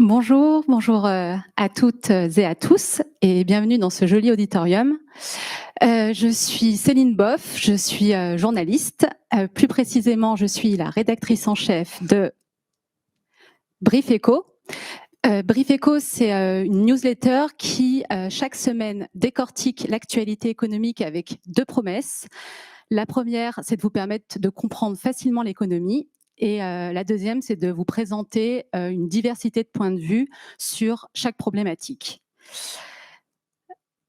Bonjour à toutes et à tous et bienvenue dans ce joli auditorium. Je suis Céline Boff, je suis journaliste. Plus précisément, je suis la rédactrice en chef de Brief Echo. Brief Echo, c'est une newsletter qui, chaque semaine, décortique l'actualité économique avec deux promesses. La première, c'est de vous permettre de comprendre facilement l'économie. Et la deuxième, c'est de vous présenter une diversité de points de vue sur chaque problématique.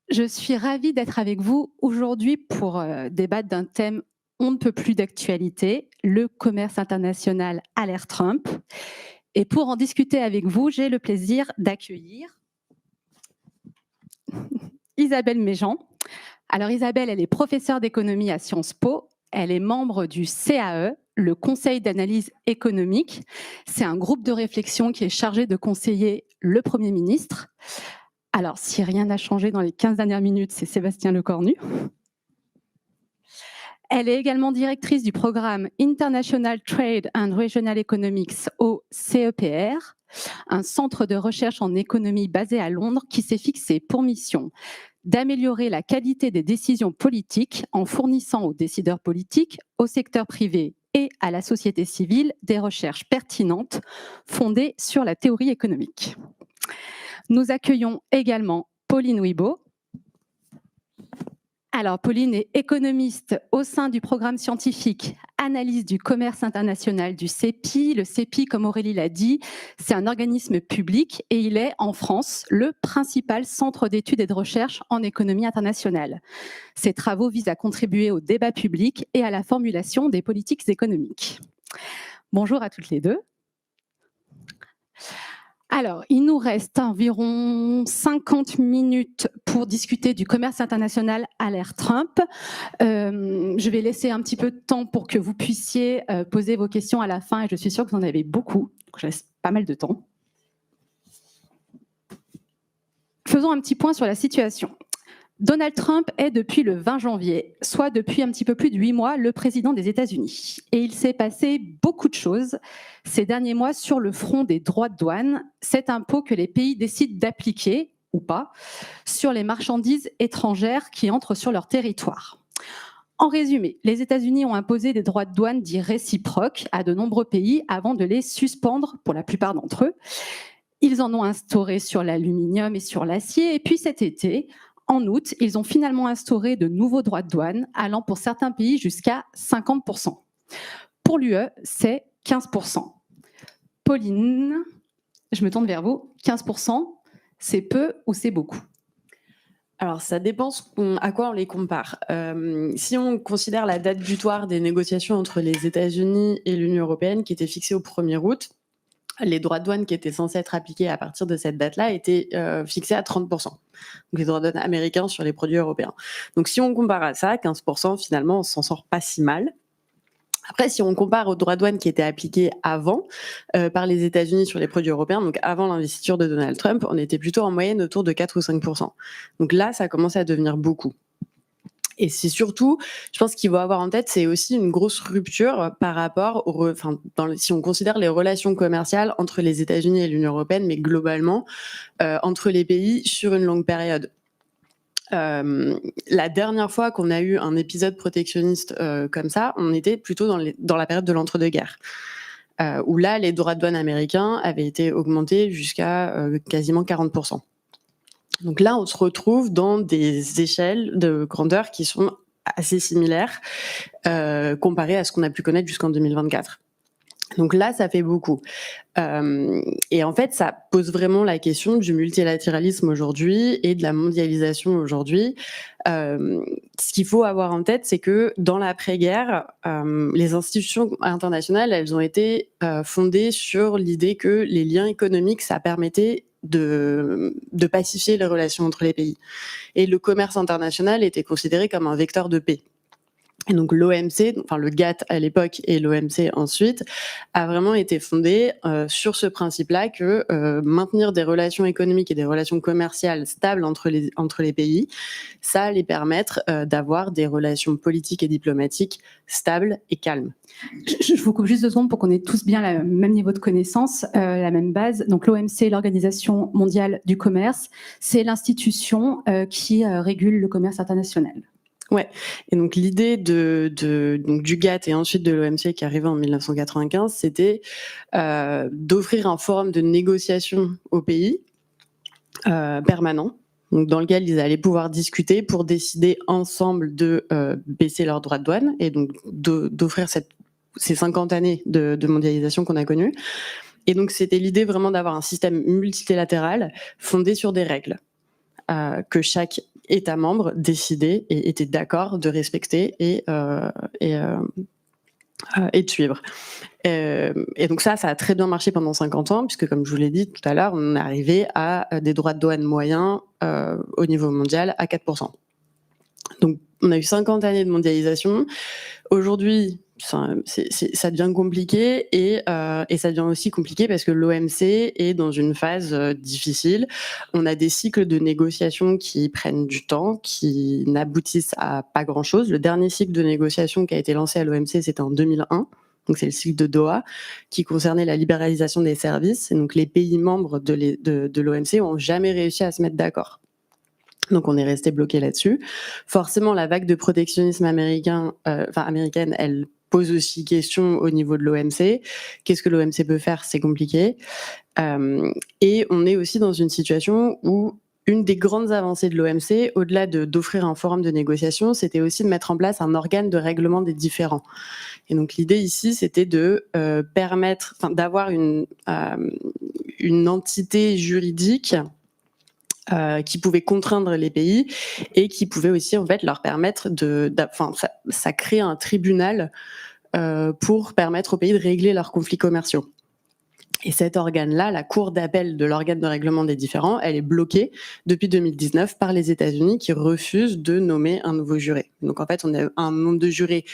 Je suis ravie d'être avec vous aujourd'hui pour débattre d'un thème on ne peut plus d'actualité, le commerce international à l'ère Trump. Et pour en discuter avec vous, j'ai le plaisir d'accueillir Isabelle Méjean. Alors Isabelle, elle est professeure d'économie à Sciences Po. Elle est membre du CAE, le Conseil d'analyse économique. C'est un groupe de réflexion qui est chargé de conseiller le Premier ministre. Alors, si rien n'a changé dans les 15 dernières minutes, c'est Sébastien Lecornu. Elle est également directrice du programme International Trade and Regional Economics au CEPR, un centre de recherche en économie basé à Londres qui s'est fixé pour mission d'améliorer la qualité des décisions politiques en fournissant aux décideurs politiques, au secteur privé et à la société civile des recherches pertinentes fondées sur la théorie économique. Nous accueillons également Pauline Wibaud. Alors, Pauline est économiste au sein du programme scientifique Analyse du commerce international du CEPI. Le CEPI, comme Aurélie l'a dit, c'est un organisme public et il est, en France, le principal centre d'études et de recherche en économie internationale. Ses travaux visent à contribuer au débat public et à la formulation des politiques économiques. Bonjour à toutes les deux. Alors, il nous reste environ 50 minutes pour discuter du commerce international à l'ère Trump. Je vais laisser un petit peu de temps pour que vous puissiez poser vos questions à la fin et je suis sûre que vous en avez beaucoup. Donc, je laisse pas mal de temps. Faisons un petit point sur la situation. Donald Trump est depuis le 20 janvier, soit depuis un petit peu plus de 8 mois, le président des États-Unis. Et il s'est passé beaucoup de choses ces derniers mois sur le front des droits de douane, cet impôt que les pays décident d'appliquer, ou pas, sur les marchandises étrangères qui entrent sur leur territoire. En résumé, les États-Unis ont imposé des droits de douane dits réciproques à de nombreux pays avant de les suspendre pour la plupart d'entre eux. Ils en ont instauré sur l'aluminium et sur l'acier, et puis cet été, en août, ils ont finalement instauré de nouveaux droits de douane, allant pour certains pays jusqu'à 50%. Pour l'UE, c'est 15%. Pauline, je me tourne vers vous. 15%, c'est peu ou c'est beaucoup ? Alors, ça dépend à quoi on les compare. Si on considère la date butoir des négociations entre les États-Unis et l'Union européenne, qui était fixée au 1er août, les droits de douane qui étaient censés être appliqués à partir de cette date-là étaient fixés à 30%. Donc, les droits de douane américains sur les produits européens. Donc, si on compare à ça, 15%, finalement, on s'en sort pas si mal. Après, si on compare aux droits de douane qui étaient appliqués avant par les États-Unis sur les produits européens, donc avant l'investiture de Donald Trump, on était plutôt en moyenne autour de 4 ou 5%. Donc là, ça commence à devenir beaucoup. Et c'est surtout, je pense qu'il faut avoir en tête, c'est aussi une grosse rupture par rapport si on considère les relations commerciales entre les États-Unis et l'Union européenne, mais globalement entre les pays sur une longue période. La dernière fois qu'on a eu un épisode protectionniste comme ça, on était plutôt dans la période de l'entre-deux-guerres, où là, les droits de douane américains avaient été augmentés jusqu'à quasiment 40%. Donc là, on se retrouve dans des échelles de grandeur qui sont assez similaires comparées à ce qu'on a pu connaître jusqu'en 2024. Donc là, ça fait beaucoup. Et en fait, ça pose vraiment la question du multilatéralisme aujourd'hui et de la mondialisation aujourd'hui. Ce qu'il faut avoir en tête, c'est que dans l'après-guerre, les institutions internationales, elles ont été fondées sur l'idée que les liens économiques, ça permettait de pacifier les relations entre les pays. Et le commerce international était considéré comme un vecteur de paix. Et donc l'OMC, enfin le GATT à l'époque et l'OMC ensuite, a vraiment été fondé sur ce principe-là que maintenir des relations économiques et des relations commerciales stables entre les pays, ça allait permettre d'avoir des relations politiques et diplomatiques stables et calmes. Je vous coupe juste 2 secondes pour qu'on ait tous bien le même niveau de connaissance, la même base. Donc l'OMC, l'Organisation mondiale du commerce, c'est l'institution qui régule le commerce international. Ouais, et donc l'idée donc du GATT et ensuite de l'OMC qui arrivait en 1995, c'était d'offrir un forum de négociation aux pays permanent, donc dans lequel ils allaient pouvoir discuter pour décider ensemble de baisser leurs droits de douane et donc d'offrir ces 50 années de mondialisation qu'on a connues. Et donc c'était l'idée vraiment d'avoir un système multilatéral fondé sur des règles que chaque État membre décidait et était d'accord de respecter et de suivre. Et donc ça a très bien marché pendant 50 ans, puisque comme je vous l'ai dit tout à l'heure, on est arrivé à des droits de douane moyens au niveau mondial à 4%. Donc on a eu 50 années de mondialisation. Aujourd'hui, ça devient compliqué et ça devient aussi compliqué parce que l'OMC est dans une phase difficile. On a des cycles de négociation qui prennent du temps, qui n'aboutissent à pas grand-chose. Le dernier cycle de négociation qui a été lancé à l'OMC, c'était en 2001. Donc c'est le cycle de Doha qui concernait la libéralisation des services. Et donc les pays membres de l'OMC n'ont jamais réussi à se mettre d'accord. Donc on est resté bloqué là-dessus. Forcément, la vague de protectionnisme américaine, elle pose aussi question au niveau de l'OMC. Qu'est-ce que l'OMC peut faire? C'est compliqué. Et on est aussi dans une situation où une des grandes avancées de l'OMC, au-delà d'offrir un forum de négociation, c'était aussi de mettre en place un organe de règlement des différends. Et donc l'idée ici, c'était de d'avoir une entité juridique qui pouvait contraindre les pays et qui pouvait aussi en fait leur permettre ça crée un tribunal pour permettre aux pays de régler leurs conflits commerciaux. Et cet organe-là, la Cour d'appel de l'organe de règlement des différends, elle est bloquée depuis 2019 par les États-Unis qui refusent de nommer un nouveau juré. Donc en fait, on a un nombre de jurés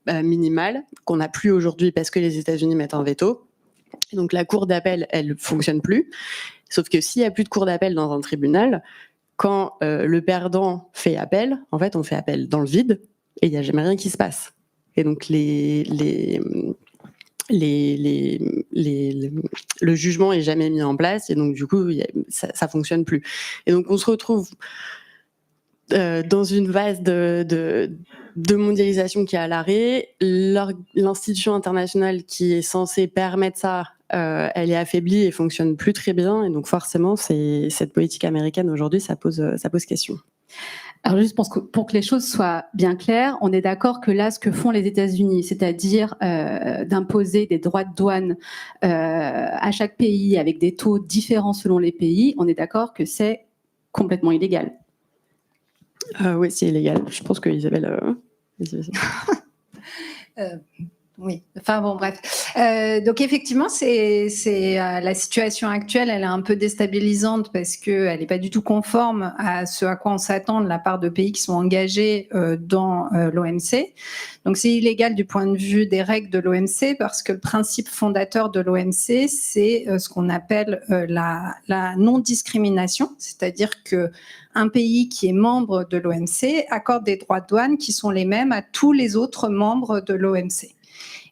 minimal qu'on n'a plus aujourd'hui parce que les États-Unis mettent un veto. Et donc la Cour d'appel, elle ne fonctionne plus. Sauf que s'il n'y a plus de cour d'appel dans un tribunal, quand le perdant fait appel, en fait, on fait appel dans le vide et il n'y a jamais rien qui se passe. Et donc le jugement est jamais mis en place et donc du coup, ça fonctionne plus. Et donc on se retrouve dans une phase de mondialisation qui est à l'arrêt. L'institution internationale qui est censée permettre ça, elle est affaiblie et fonctionne plus très bien. Et donc forcément, cette politique américaine aujourd'hui, ça pose question. Alors juste pour que les choses soient bien claires, on est d'accord que là, ce que font les États-Unis, c'est-à-dire d'imposer des droits de douane à chaque pays avec des taux différents selon les pays, on est d'accord que c'est complètement illégal. Oui, c'est illégal. Je pense que Isabelle... Oui, enfin bon, bref. Donc effectivement, c'est la situation actuelle, elle est un peu déstabilisante parce qu'elle n'est pas du tout conforme à ce à quoi on s'attend de la part de pays qui sont engagés dans l'OMC. Donc c'est illégal du point de vue des règles de l'OMC parce que le principe fondateur de l'OMC, c'est ce qu'on appelle la non-discrimination, c'est-à-dire qu'un pays qui est membre de l'OMC accorde des droits de douane qui sont les mêmes à tous les autres membres de l'OMC.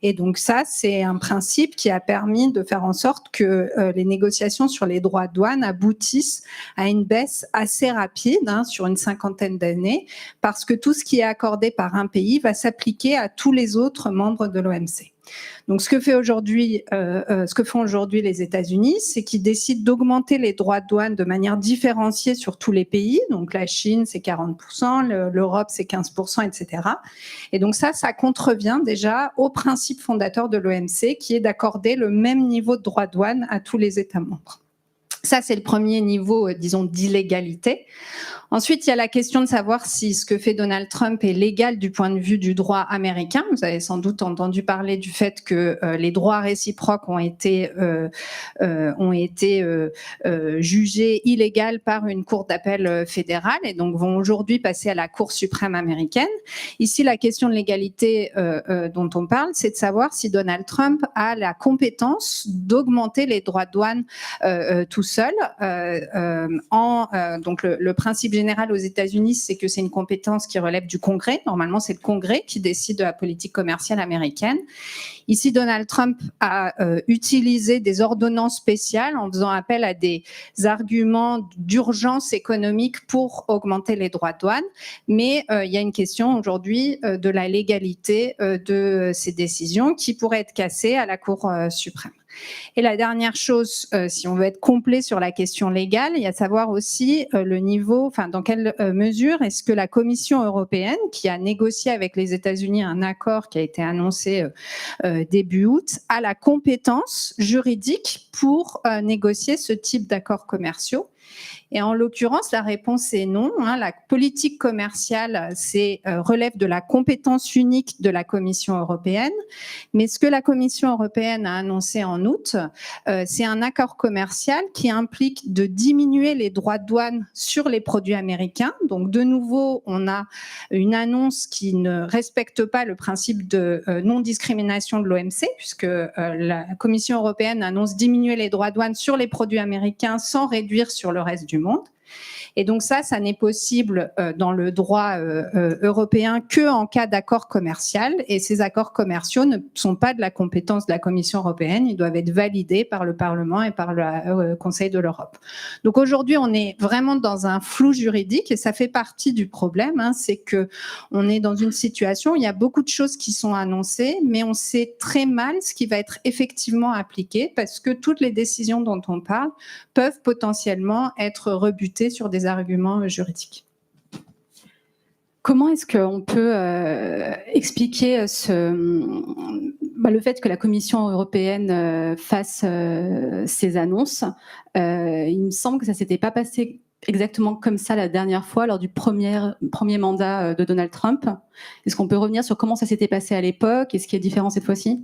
Et donc ça, c'est un principe qui a permis de faire en sorte que les négociations sur les droits de douane aboutissent à une baisse assez rapide, sur une 50aine d'années, parce que tout ce qui est accordé par un pays va s'appliquer à tous les autres membres de l'OMC. Donc, ce que font aujourd'hui les États-Unis, c'est qu'ils décident d'augmenter les droits de douane de manière différenciée sur tous les pays. Donc, la Chine, c'est 40%, l'Europe, c'est 15%, etc. Et donc, ça contrevient déjà au principe fondateur de l'OMC, qui est d'accorder le même niveau de droits de douane à tous les États membres. Ça, c'est le premier niveau, disons, d'illégalité. Ensuite, il y a la question de savoir si ce que fait Donald Trump est légal du point de vue du droit américain. Vous avez sans doute entendu parler du fait que les droits réciproques ont été jugés illégaux par une cour d'appel fédérale et donc vont aujourd'hui passer à la Cour suprême américaine. Ici, la question de l'égalité dont on parle, c'est de savoir si Donald Trump a la compétence d'augmenter les droits de douane tout seul. Donc le principe général aux États-Unis, c'est que c'est une compétence qui relève du Congrès. Normalement, c'est le Congrès qui décide de la politique commerciale américaine. Ici, Donald Trump a utilisé des ordonnances spéciales en faisant appel à des arguments d'urgence économique pour augmenter les droits de douane. Mais il y a une question aujourd'hui de la légalité de ces décisions qui pourraient être cassées à la Cour suprême. Et la dernière chose, si on veut être complet sur la question légale, il y a à savoir aussi le niveau, enfin dans quelle mesure est-ce que la Commission européenne, qui a négocié avec les États-Unis un accord qui a été annoncé début août, a la compétence juridique pour négocier ce type d'accords commerciaux. Et en l'occurrence, la réponse est non. La politique commerciale relève de la compétence unique de la Commission européenne. Mais ce que la Commission européenne a annoncé en août, c'est un accord commercial qui implique de diminuer les droits de douane sur les produits américains. Donc, de nouveau, on a une annonce qui ne respecte pas le principe de non-discrimination de l'OMC, puisque la Commission européenne annonce diminuer les droits de douane sur les produits américains sans réduire sur le reste du monde. Et donc ça n'est possible dans le droit européen qu'en cas d'accord commercial. Et ces accords commerciaux ne sont pas de la compétence de la Commission européenne. Ils doivent être validés par le Parlement et par le Conseil de l'Europe. Donc aujourd'hui, on est vraiment dans un flou juridique et ça fait partie du problème. C'est qu'on est dans une situation où il y a beaucoup de choses qui sont annoncées, mais on sait très mal ce qui va être effectivement appliqué parce que toutes les décisions dont on parle peuvent potentiellement être rebutées sur des arguments juridiques. Comment est-ce qu'on peut expliquer le fait que la Commission européenne fasse ces annonces? Il me semble que ça ne s'était pas passé exactement comme ça la dernière fois, lors du premier mandat de Donald Trump. Est-ce qu'on peut revenir sur comment ça s'était passé à l'époque et ce qui est différent cette fois-ci?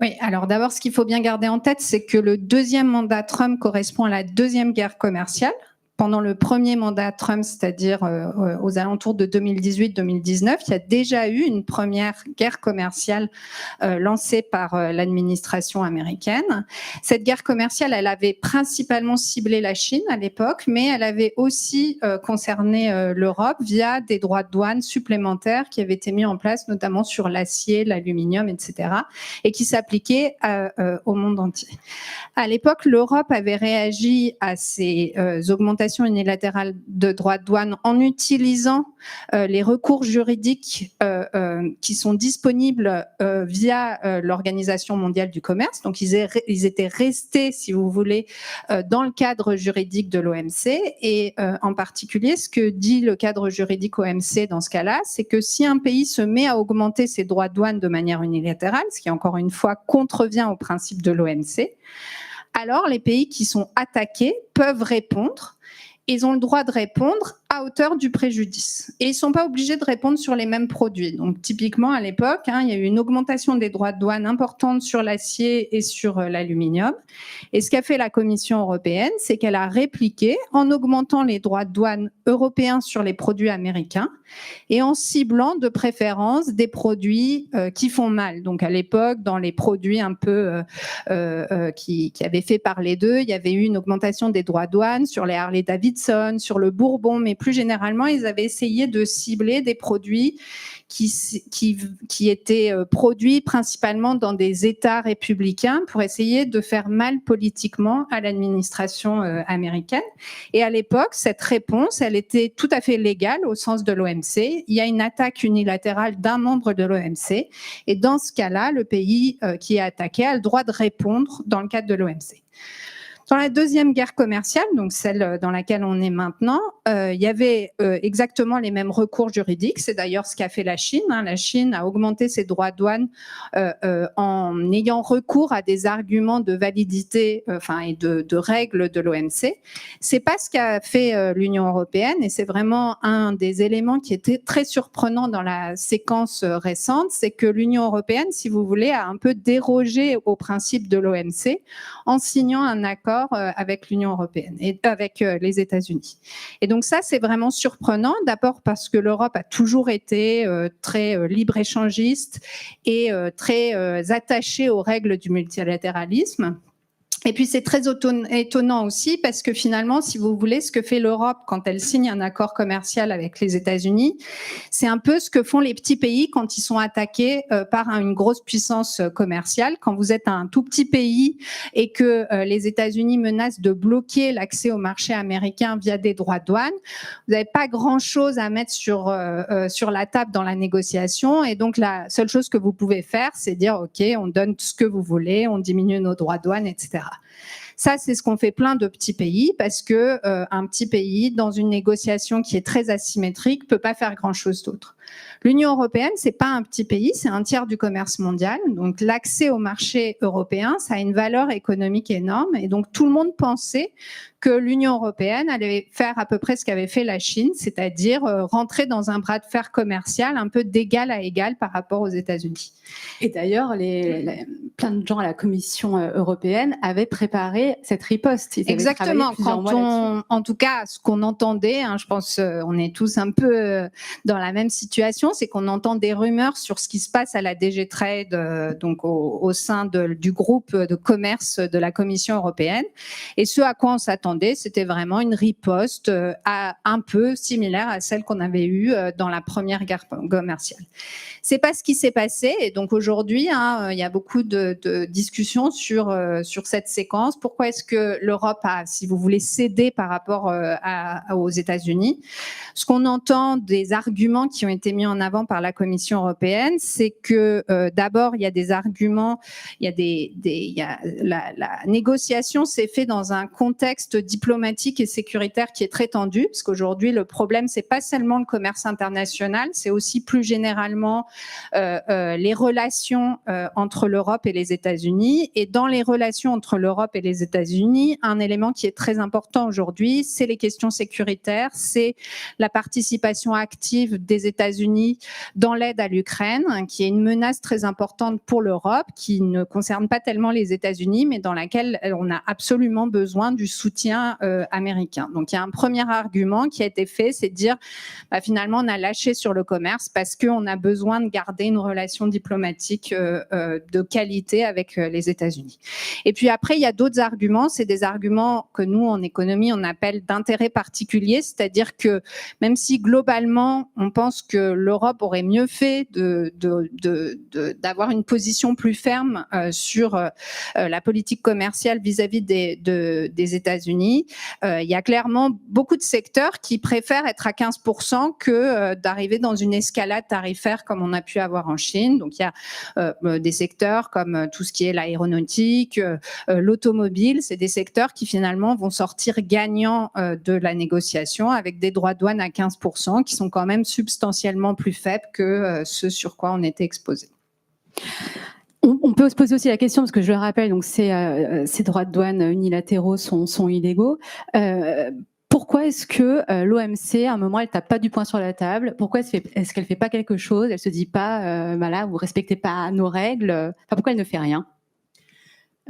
Oui, alors d'abord, ce qu'il faut bien garder en tête, c'est que le deuxième mandat Trump correspond à la deuxième guerre commerciale. Pendant le premier mandat Trump, c'est-à-dire aux alentours de 2018-2019, il y a déjà eu une première guerre commerciale lancée par l'administration américaine. Cette guerre commerciale, elle avait principalement ciblé la Chine à l'époque, mais elle avait aussi concerné l'Europe via des droits de douane supplémentaires qui avaient été mis en place, notamment sur l'acier, l'aluminium, etc., et qui s'appliquaient au monde entier. À l'époque, l'Europe avait réagi à ces augmentations unilatérale de droits de douane en utilisant les recours juridiques qui sont disponibles via l'Organisation mondiale du commerce. Donc, ils étaient restés, si vous voulez, dans le cadre juridique de l'OMC. Et en particulier, ce que dit le cadre juridique OMC dans ce cas-là, c'est que si un pays se met à augmenter ses droits de douane de manière unilatérale, ce qui, encore une fois, contrevient au principe de l'OMC, alors les pays qui sont attaqués peuvent répondre. Ils ont le droit de répondre à hauteur du préjudice. Et ils ne sont pas obligés de répondre sur les mêmes produits. Donc, typiquement, à l'époque, il y a eu une augmentation des droits de douane importante sur l'acier et sur l'aluminium. Et ce qu'a fait la Commission européenne, c'est qu'elle a répliqué en augmentant les droits de douane européens sur les produits américains et en ciblant de préférence des produits qui font mal. Donc, à l'époque, dans les produits un peu qui avaient fait parler d'eux, il y avait eu une augmentation des droits de douane sur les Harley-Davidson, sur le Bourbon, mais plus généralement, ils avaient essayé de cibler des produits qui étaient produits principalement dans des États républicains pour essayer de faire mal politiquement à l'administration américaine. Et à l'époque, cette réponse, elle était tout à fait légale au sens de l'OMC. Il y a une attaque unilatérale d'un membre de l'OMC. Et dans ce cas-là, le pays qui est attaqué a le droit de répondre dans le cadre de l'OMC. Dans la deuxième guerre commerciale, donc celle dans laquelle on est maintenant, il y avait exactement les mêmes recours juridiques. C'est d'ailleurs ce qu'a fait la Chine. La Chine a augmenté ses droits de douane en ayant recours à des arguments de validité et de règles de l'OMC. C'est pas ce qu'a fait l'Union européenne, et c'est vraiment un des éléments qui était très surprenant dans la séquence récente, c'est que l'Union européenne, si vous voulez, a un peu dérogé au principe de l'OMC en signant un accord avec l'Union européenne et avec les États-Unis. Et donc ça, c'est vraiment surprenant, d'abord parce que l'Europe a toujours été très libre-échangiste et très attachée aux règles du multilatéralisme. Et puis c'est très étonnant aussi parce que finalement, si vous voulez, ce que fait l'Europe quand elle signe un accord commercial avec les États-Unis, c'est un peu ce que font les petits pays quand ils sont attaqués par une grosse puissance commerciale. Quand vous êtes un tout petit pays et que les États-Unis menacent de bloquer l'accès au marché américain via des droits de douane, vous n'avez pas grand-chose à mettre sur la table dans la négociation. Et donc la seule chose que vous pouvez faire, c'est dire OK, on donne ce que vous voulez, on diminue nos droits de douane, etc. Ça, c'est ce qu'ont fait plein de petits pays parce que un petit pays, dans une négociation qui est très asymétrique, peut pas faire grand-chose d'autre. L'Union européenne, c'est pas un petit pays, c'est un tiers du commerce mondial. Donc, l'accès au marché européen, ça a une valeur économique énorme. Et donc, tout le monde pensait que l'Union européenne allait faire à peu près ce qu'avait fait la Chine, c'est-à-dire rentrer dans un bras de fer commercial un peu d'égal à égal par rapport aux États-Unis. Et d'ailleurs, plein de gens à la Commission européenne avaient préparé cette riposte. Exactement. En tout cas, ce qu'on entendait, je pense, on est tous un peu dans la même situation, c'est qu'on entend des rumeurs sur ce qui se passe à la DG Trade, donc au sein du groupe de commerce de la Commission européenne. Et ce à quoi on s'attendait, c'était vraiment une riposte un peu similaire à celle qu'on avait eue dans la première guerre commerciale. C'est pas ce qui s'est passé. Et donc aujourd'hui, il y a beaucoup de discussions sur cette séquence. Pourquoi est-ce que l'Europe a, si vous voulez, cédé par rapport aux États-Unis? Ce qu'on entend des arguments qui ont été mis en avant par la Commission européenne, c'est que d'abord, il y a des arguments, la négociation s'est faite dans un contexte diplomatique et sécuritaire qui est très tendu, parce qu'aujourd'hui, le problème, c'est pas seulement le commerce international, c'est aussi plus généralement les relations entre l'Europe et les États-Unis. Et dans les relations entre l'Europe et les États-Unis, un élément qui est très important aujourd'hui, c'est les questions sécuritaires, c'est la participation active des États-Unis dans l'aide à l'Ukraine, qui est une menace très importante pour l'Europe, qui ne concerne pas tellement les États-Unis, mais dans laquelle on a absolument besoin du soutien américain. Donc il y a un premier argument qui a été fait, c'est de dire finalement on a lâché sur le commerce parce qu'on a besoin de garder une relation diplomatique de qualité avec les États-Unis. Et puis après, il y a d'autres arguments, c'est des arguments que nous, en économie, on appelle d'intérêt particulier, c'est-à-dire que même si globalement, on pense que l'Europe aurait mieux fait d'avoir une position plus ferme sur la politique commerciale vis-à-vis des États-Unis, il y a clairement beaucoup de secteurs qui préfèrent être à 15% que d'arriver dans une escalade tarifaire comme on a pu avoir en Chine. Donc, il y a des secteurs comme tout ce qui est l'aéronautique, l'automobile, c'est des secteurs qui finalement vont sortir gagnants de la négociation avec des droits de douane à 15% qui sont quand même substantiellement plus faibles que ce sur quoi on était exposé. On peut se poser aussi la question, parce que je le rappelle, donc ces droits de douane unilatéraux sont illégaux. Pourquoi est-ce que l'OMC, à un moment, elle tape pas du poing sur la table? Pourquoi est-ce qu'elle fait pas quelque chose? Elle se dit pas, là, vous respectez pas nos règles. Pourquoi elle ne fait rien?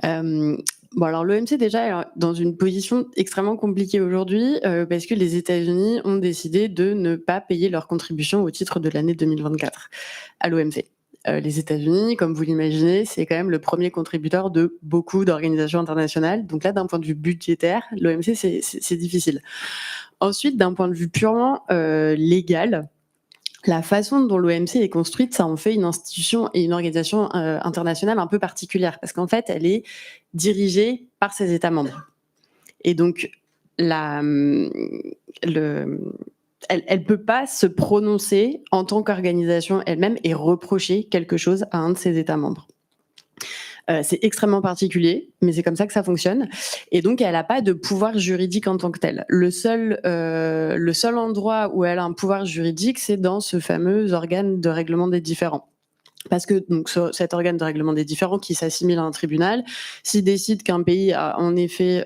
Alors l'OMC déjà est dans une position extrêmement compliquée aujourd'hui parce que les États-Unis ont décidé de ne pas payer leur contribution au titre de l'année 2024 à l'OMC. Les États-Unis, comme vous l'imaginez, c'est quand même le premier contributeur de beaucoup d'organisations internationales. Donc là, d'un point de vue budgétaire, l'OMC, c'est difficile. Ensuite, d'un point de vue purement légal, la façon dont l'OMC est construite, ça en fait une institution et une organisation internationale un peu particulière, parce qu'en fait, elle est dirigée par ses États membres. Et donc, elle peut pas se prononcer en tant qu'organisation elle-même et reprocher quelque chose à un de ses États membres. C'est extrêmement particulier, mais c'est comme ça que ça fonctionne. Et donc, elle n'a pas de pouvoir juridique en tant que tel. Le seul endroit où elle a un pouvoir juridique, c'est dans ce fameux organe de règlement des différends. Parce que donc, cet organe de règlement des différends qui s'assimile à un tribunal, s'il décide qu'un pays a en effet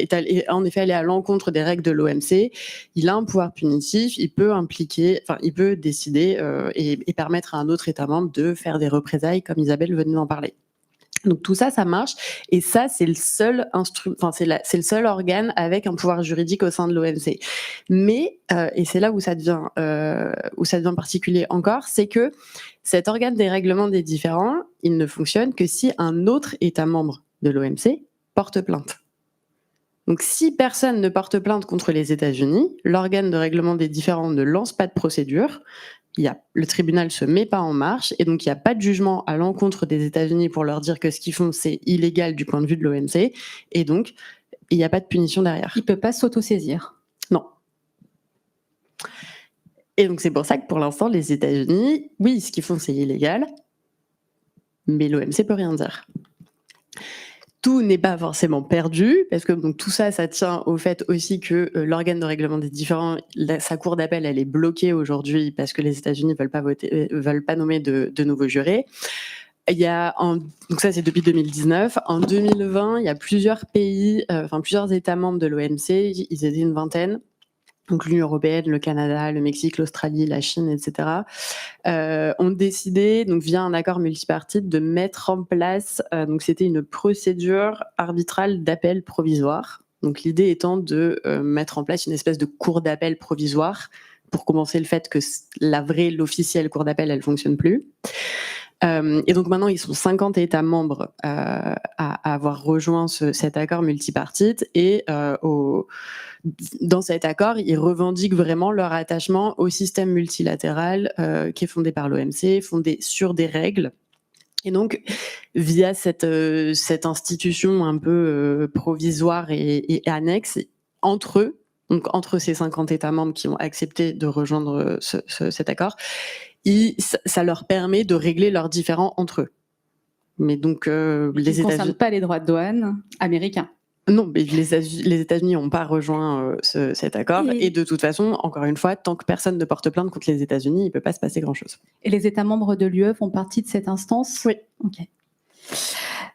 allé à l'encontre des règles de l'OMC, il a un pouvoir punitif, il peut décider et permettre à un autre État membre de faire des représailles, comme Isabelle venait d'en parler. Donc tout ça, ça marche, et ça, c'est le seul c'est le seul organe avec un pouvoir juridique au sein de l'OMC. Mais et c'est là où ça devient particulier encore, c'est que cet organe des règlements des différends, il ne fonctionne que si un autre État membre de l'OMC porte plainte. Donc si personne ne porte plainte contre les États-Unis, l'organe de règlement des différends ne lance pas de procédure. Le tribunal se met pas en marche, et donc il n'y a pas de jugement à l'encontre des États-Unis pour leur dire que ce qu'ils font, c'est illégal du point de vue de l'OMC, et donc il n'y a pas de punition derrière. Il ne peut pas s'autosaisir. Non. Et donc c'est pour ça que pour l'instant, les États-Unis, oui, ce qu'ils font, c'est illégal, mais l'OMC peut rien dire. Tout n'est pas forcément perdu, parce que donc, tout ça, ça tient au fait aussi que l'organe de règlement des différends, sa cour d'appel, elle est bloquée aujourd'hui parce que les États-Unis veulent pas nommer de nouveaux jurés. Donc ça, c'est depuis 2019. En 2020, il y a plusieurs pays, plusieurs États membres de l'OMC, ils étaient une vingtaine. Donc l'Union européenne, le Canada, le Mexique, l'Australie, la Chine, etc., ont décidé, donc via un accord multipartite, de mettre en place, donc c'était une procédure arbitrale d'appel provisoire. Donc l'idée étant de mettre en place une espèce de cour d'appel provisoire pour compenser le fait que l'officielle cour d'appel, elle fonctionne plus. Et donc maintenant, ils sont 50 États membres à avoir rejoint cet accord multipartite, et dans cet accord, ils revendiquent vraiment leur attachement au système multilatéral qui est fondé par l'OMC, fondé sur des règles. Et donc, via cette institution un peu provisoire et annexe, entre eux, donc entre ces 50 États membres qui ont accepté de rejoindre cet accord, ça leur permet de régler leurs différends entre eux. Mais donc, les États-Unis ne concernent pas les droits de douane américains. Non, mais les États-Unis n'ont pas rejoint cet accord. Et de toute façon, encore une fois, tant que personne ne porte plainte contre les États-Unis, il ne peut pas se passer grand-chose. Et les États membres de l'UE font partie de cette instance ? Oui. Ok.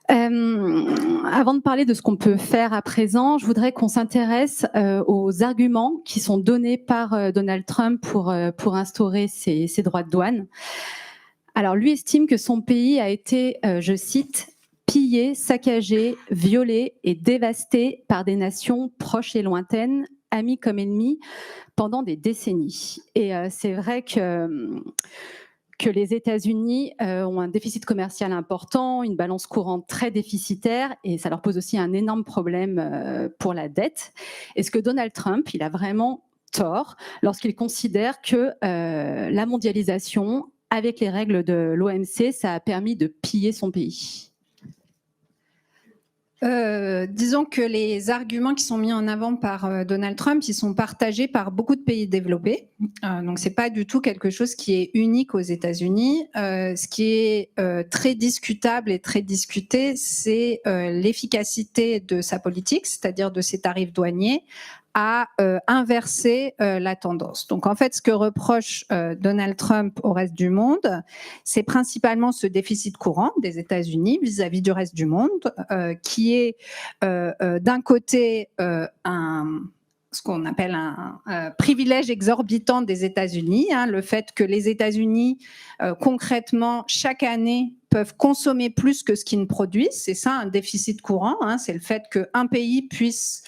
Avant de parler de ce qu'on peut faire à présent, je voudrais qu'on s'intéresse aux arguments qui sont donnés par Donald Trump pour instaurer ces droits de douane. Alors, lui estime que son pays a été, je cite, pillé, saccagé, violé et dévasté par des nations proches et lointaines, amies comme ennemies, pendant des décennies. Et c'est vrai que les États-Unis ont un déficit commercial important, une balance courante très déficitaire, et ça leur pose aussi un énorme problème pour la dette. Est-ce que Donald Trump, il a vraiment tort lorsqu'il considère que la mondialisation, avec les règles de l'OMC, ça a permis de piller son pays ? Disons que les arguments qui sont mis en avant par Donald Trump, ils sont partagés par beaucoup de pays développés. Donc c'est pas du tout quelque chose qui est unique aux États-Unis. Ce qui est très discutable et très discuté, c'est l'efficacité de sa politique, c'est-à-dire de ses tarifs douaniers, à inverser la tendance. Donc en fait, ce que reproche Donald Trump au reste du monde, c'est principalement ce déficit courant des États-Unis vis-à-vis du reste du monde, qui est d'un côté ce qu'on appelle un privilège exorbitant des États-Unis, le fait que les États-Unis, concrètement, chaque année, peuvent consommer plus que ce qu'ils ne produisent. C'est ça, un déficit courant, c'est le fait qu'un pays puisse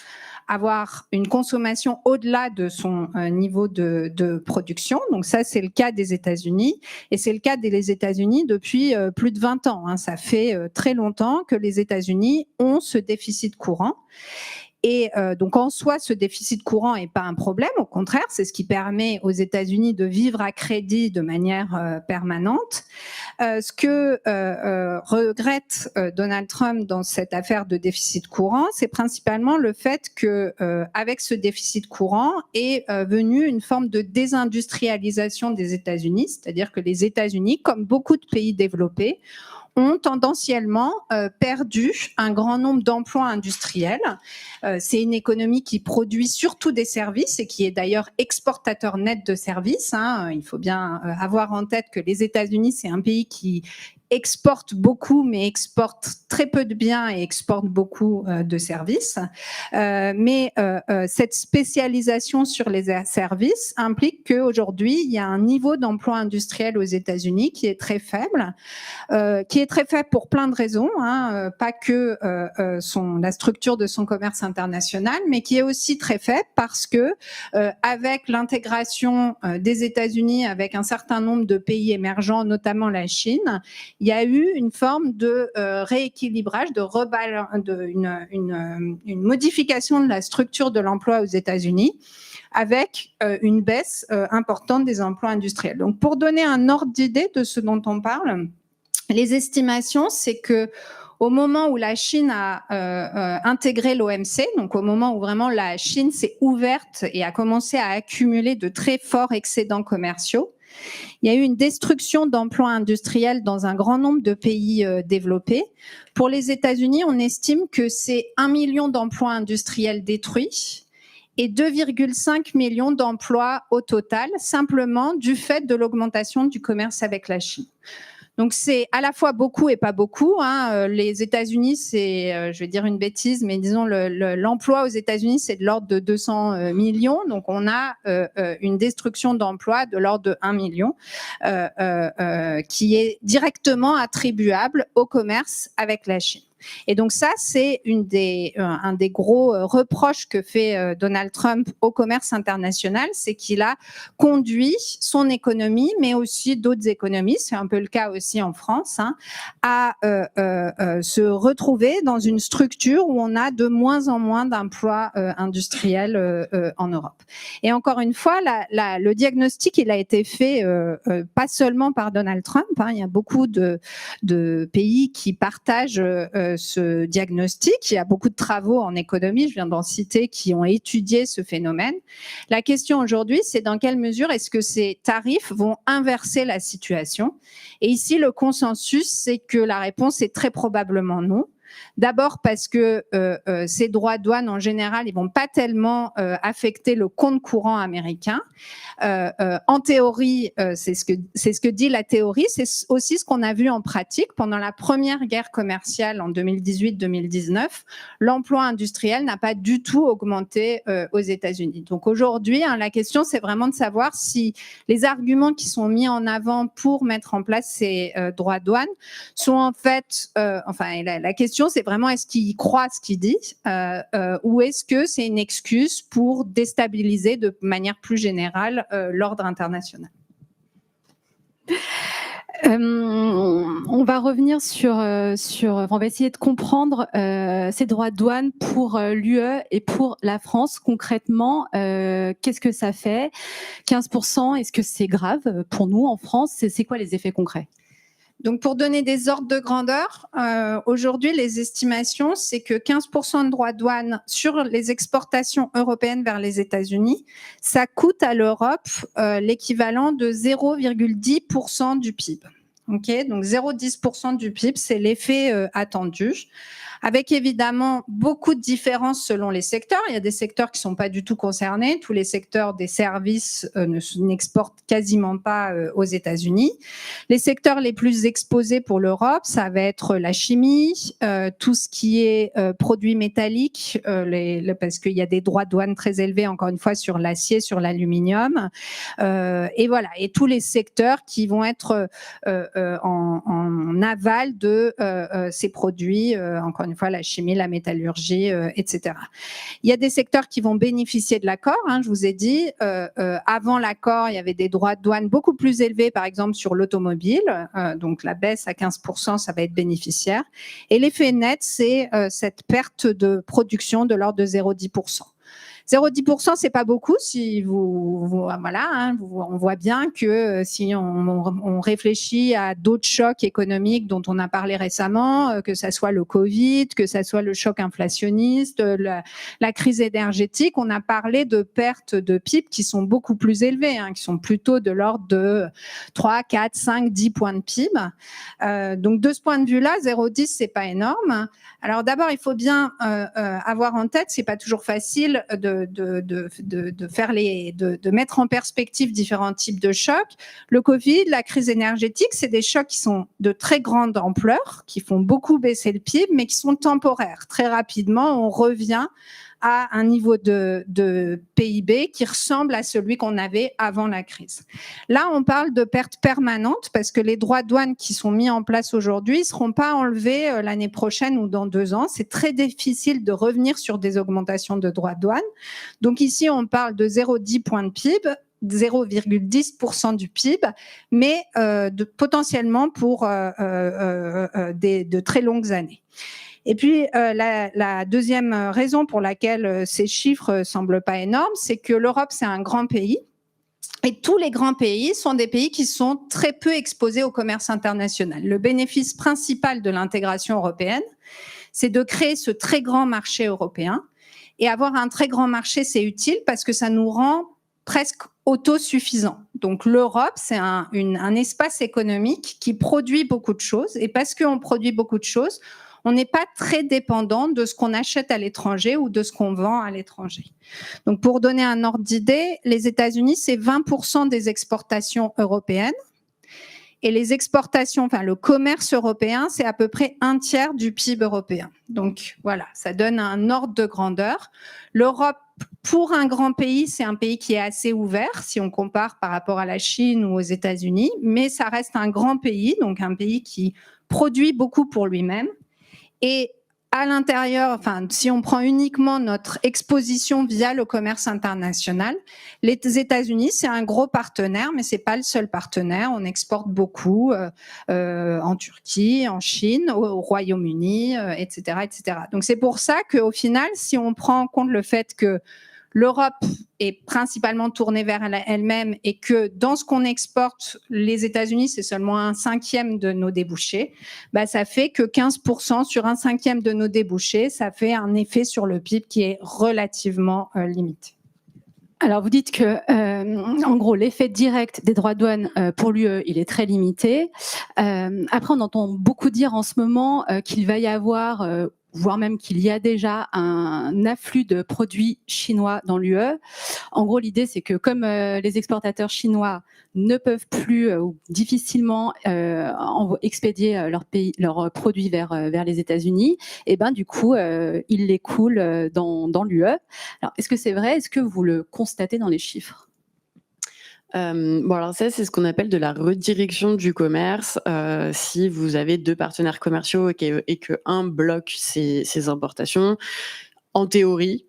avoir une consommation au-delà de son niveau de production. Donc ça, c'est le cas des États-Unis. Et c'est le cas des États-Unis depuis plus de 20 ans. Ça fait très longtemps que les États-Unis ont ce déficit courant. Et donc en soi, ce déficit courant n'est pas un problème, au contraire, c'est ce qui permet aux États-Unis de vivre à crédit de manière permanente. Ce que regrette Donald Trump dans cette affaire de déficit courant, c'est principalement le fait que avec ce déficit courant est venue une forme de désindustrialisation des États-Unis, c'est-à-dire que les États-Unis, comme beaucoup de pays développés, ont tendanciellement perdu un grand nombre d'emplois industriels. C'est une économie qui produit surtout des services et qui est d'ailleurs exportateur net de services. Il faut bien avoir en tête que les États-Unis, c'est un pays qui exporte beaucoup, mais exporte très peu de biens et exporte beaucoup de services. Mais cette spécialisation sur les services implique qu'aujourd'hui, il y a un niveau d'emploi industriel aux États-Unis qui est très faible pour plein de raisons, pas que la structure de son commerce international, mais qui est aussi très faible parce que avec l'intégration des États-Unis avec un certain nombre de pays émergents, notamment la Chine, il y a eu une forme de rééquilibrage, une modification de la structure de l'emploi aux États-Unis avec une baisse importante des emplois industriels. Donc, pour donner un ordre d'idée de ce dont on parle, les estimations, c'est que au moment où la Chine a intégré l'OMC, donc au moment où vraiment la Chine s'est ouverte et a commencé à accumuler de très forts excédents commerciaux, il y a eu une destruction d'emplois industriels dans un grand nombre de pays développés. Pour les États-Unis, on estime que c'est 1 million d'emplois industriels détruits et 2,5 millions d'emplois au total, simplement du fait de l'augmentation du commerce avec la Chine. Donc, c'est à la fois beaucoup et pas beaucoup. Les États-Unis, c'est, je vais dire une bêtise, mais disons l'emploi aux États-Unis, c'est de l'ordre de 200 millions. Donc, on a une destruction d'emplois de l'ordre de 1 million qui est directement attribuable au commerce avec la Chine. Et donc ça, c'est un des gros reproches que fait Donald Trump au commerce international, c'est qu'il a conduit son économie, mais aussi d'autres économies, c'est un peu le cas aussi en France, à se retrouver dans une structure où on a de moins en moins d'emplois industriels en Europe. Et encore une fois, le diagnostic, il a été fait pas seulement par Donald Trump, il y a beaucoup de pays qui partagent ce diagnostic. Il y a beaucoup de travaux en économie, je viens d'en citer, qui ont étudié ce phénomène. La question aujourd'hui, c'est dans quelle mesure est-ce que ces tarifs vont inverser la situation? Et ici, le consensus, c'est que la réponse est très probablement non. D'abord parce que ces droits de douane, en général, ils vont pas tellement affecter le compte courant américain. En théorie, c'est ce que dit la théorie, c'est aussi ce qu'on a vu en pratique pendant la première guerre commerciale en 2018-2019. L'emploi industriel n'a pas du tout augmenté aux États-Unis. Donc aujourd'hui, la question, c'est vraiment de savoir si les arguments qui sont mis en avant pour mettre en place ces droits de douane sont en fait, la question, c'est vraiment est-ce qu'il croit ce qu'il dit ou est-ce que c'est une excuse pour déstabiliser de manière plus générale l'ordre international? On va revenir on va essayer de comprendre ces droits de douane pour l'UE et pour la France. Concrètement, qu'est-ce que ça fait? 15%, est-ce que c'est grave pour nous en France? C'est quoi les effets concrets? Donc, pour donner des ordres de grandeur, aujourd'hui, les estimations, c'est que 15% de droits de douane sur les exportations européennes vers les États-Unis, ça coûte à l'Europe l'équivalent de 0,10% du PIB. Okay, donc 0,10% du PIB, c'est l'effet attendu, avec évidemment beaucoup de différences selon les secteurs. Il y a des secteurs qui ne sont pas du tout concernés. Tous les secteurs des services n'exportent quasiment pas aux États-Unis. Les secteurs les plus exposés pour l'Europe, ça va être la chimie, tout ce qui est produits métalliques, parce qu'il y a des droits de douane très élevés, encore une fois, sur l'acier, sur l'aluminium. Et voilà, et tous les secteurs qui vont être en aval de ces produits, encore une fois, la chimie, la métallurgie, etc. Il y a des secteurs qui vont bénéficier de l'accord. Je vous ai dit, avant l'accord, il y avait des droits de douane beaucoup plus élevés, par exemple sur l'automobile. Donc la baisse à 15%, ça va être bénéficiaire. Et l'effet net, c'est cette perte de production de l'ordre de 0,10%. 0,10%, c'est pas beaucoup. Si on voit bien que si on réfléchit à d'autres chocs économiques dont on a parlé récemment, que ça soit le Covid, que ça soit le choc inflationniste, la crise énergétique, on a parlé de pertes de PIB qui sont beaucoup plus élevées, qui sont plutôt de l'ordre de 3, 4, 5, 10 points de PIB. Donc de ce point de vue-là, 0,10, c'est pas énorme. Alors d'abord, il faut bien avoir en tête, c'est pas toujours facile de mettre en perspective différents types de chocs. Le Covid, la crise énergétique, c'est des chocs qui sont de très grande ampleur, qui font beaucoup baisser le PIB, mais qui sont temporaires. Très rapidement, on revient à un niveau de PIB qui ressemble à celui qu'on avait avant la crise. Là, on parle de pertes permanentes parce que les droits de douane qui sont mis en place aujourd'hui ne seront pas enlevés l'année prochaine ou dans 2 ans. C'est très difficile de revenir sur des augmentations de droits de douane. Donc ici, on parle de 0,10 points de PIB, 0,10% du PIB, mais potentiellement pour de très longues années. Et puis, la deuxième raison pour laquelle ces chiffres semblent pas énormes, c'est que l'Europe, c'est un grand pays. Et tous les grands pays sont des pays qui sont très peu exposés au commerce international. Le bénéfice principal de l'intégration européenne, c'est de créer ce très grand marché européen. Et avoir un très grand marché, c'est utile parce que ça nous rend presque autosuffisants. Donc l'Europe, c'est un espace économique qui produit beaucoup de choses. Et parce qu'on produit beaucoup de choses, on n'est pas très dépendant de ce qu'on achète à l'étranger ou de ce qu'on vend à l'étranger. Donc, pour donner un ordre d'idée, les États-Unis, c'est 20% des exportations européennes. Et les exportations, enfin le commerce européen, c'est à peu près 1/3 du PIB européen. Donc, voilà, ça donne un ordre de grandeur. L'Europe, pour un grand pays, c'est un pays qui est assez ouvert, si on compare par rapport à la Chine ou aux États-Unis. Mais ça reste un grand pays, donc un pays qui produit beaucoup pour lui-même. Et à l'intérieur, enfin, si on prend uniquement notre exposition via le commerce international, les États-Unis, c'est un gros partenaire, mais c'est pas le seul partenaire. On exporte beaucoup en Turquie, en Chine, au Royaume-Uni, etc., etc. Donc c'est pour ça qu'au final, si on prend en compte le fait que l'Europe est principalement tournée vers elle-même et que dans ce qu'on exporte, les États-Unis, c'est seulement 1/5 de nos débouchés, ça fait que 15% sur 1/5 de nos débouchés, ça fait un effet sur le PIB qui est relativement limité. Alors, vous dites que, en gros, l'effet direct des droits de douane pour l'UE, il est très limité. Après, on entend beaucoup dire en ce moment qu'il va y avoir voire même qu'il y a déjà un afflux de produits chinois dans l'UE. En gros, l'idée, c'est que comme les exportateurs chinois ne peuvent plus ou difficilement expédier leurs produits vers les États-Unis, et ben du coup, ils les coulent dans l'UE. Alors, est-ce que c'est vrai? Est-ce que vous le constatez dans les chiffres? Alors ça, c'est ce qu'on appelle de la redirection du commerce. Si vous avez 2 partenaires commerciaux et que un bloque ces importations, en théorie,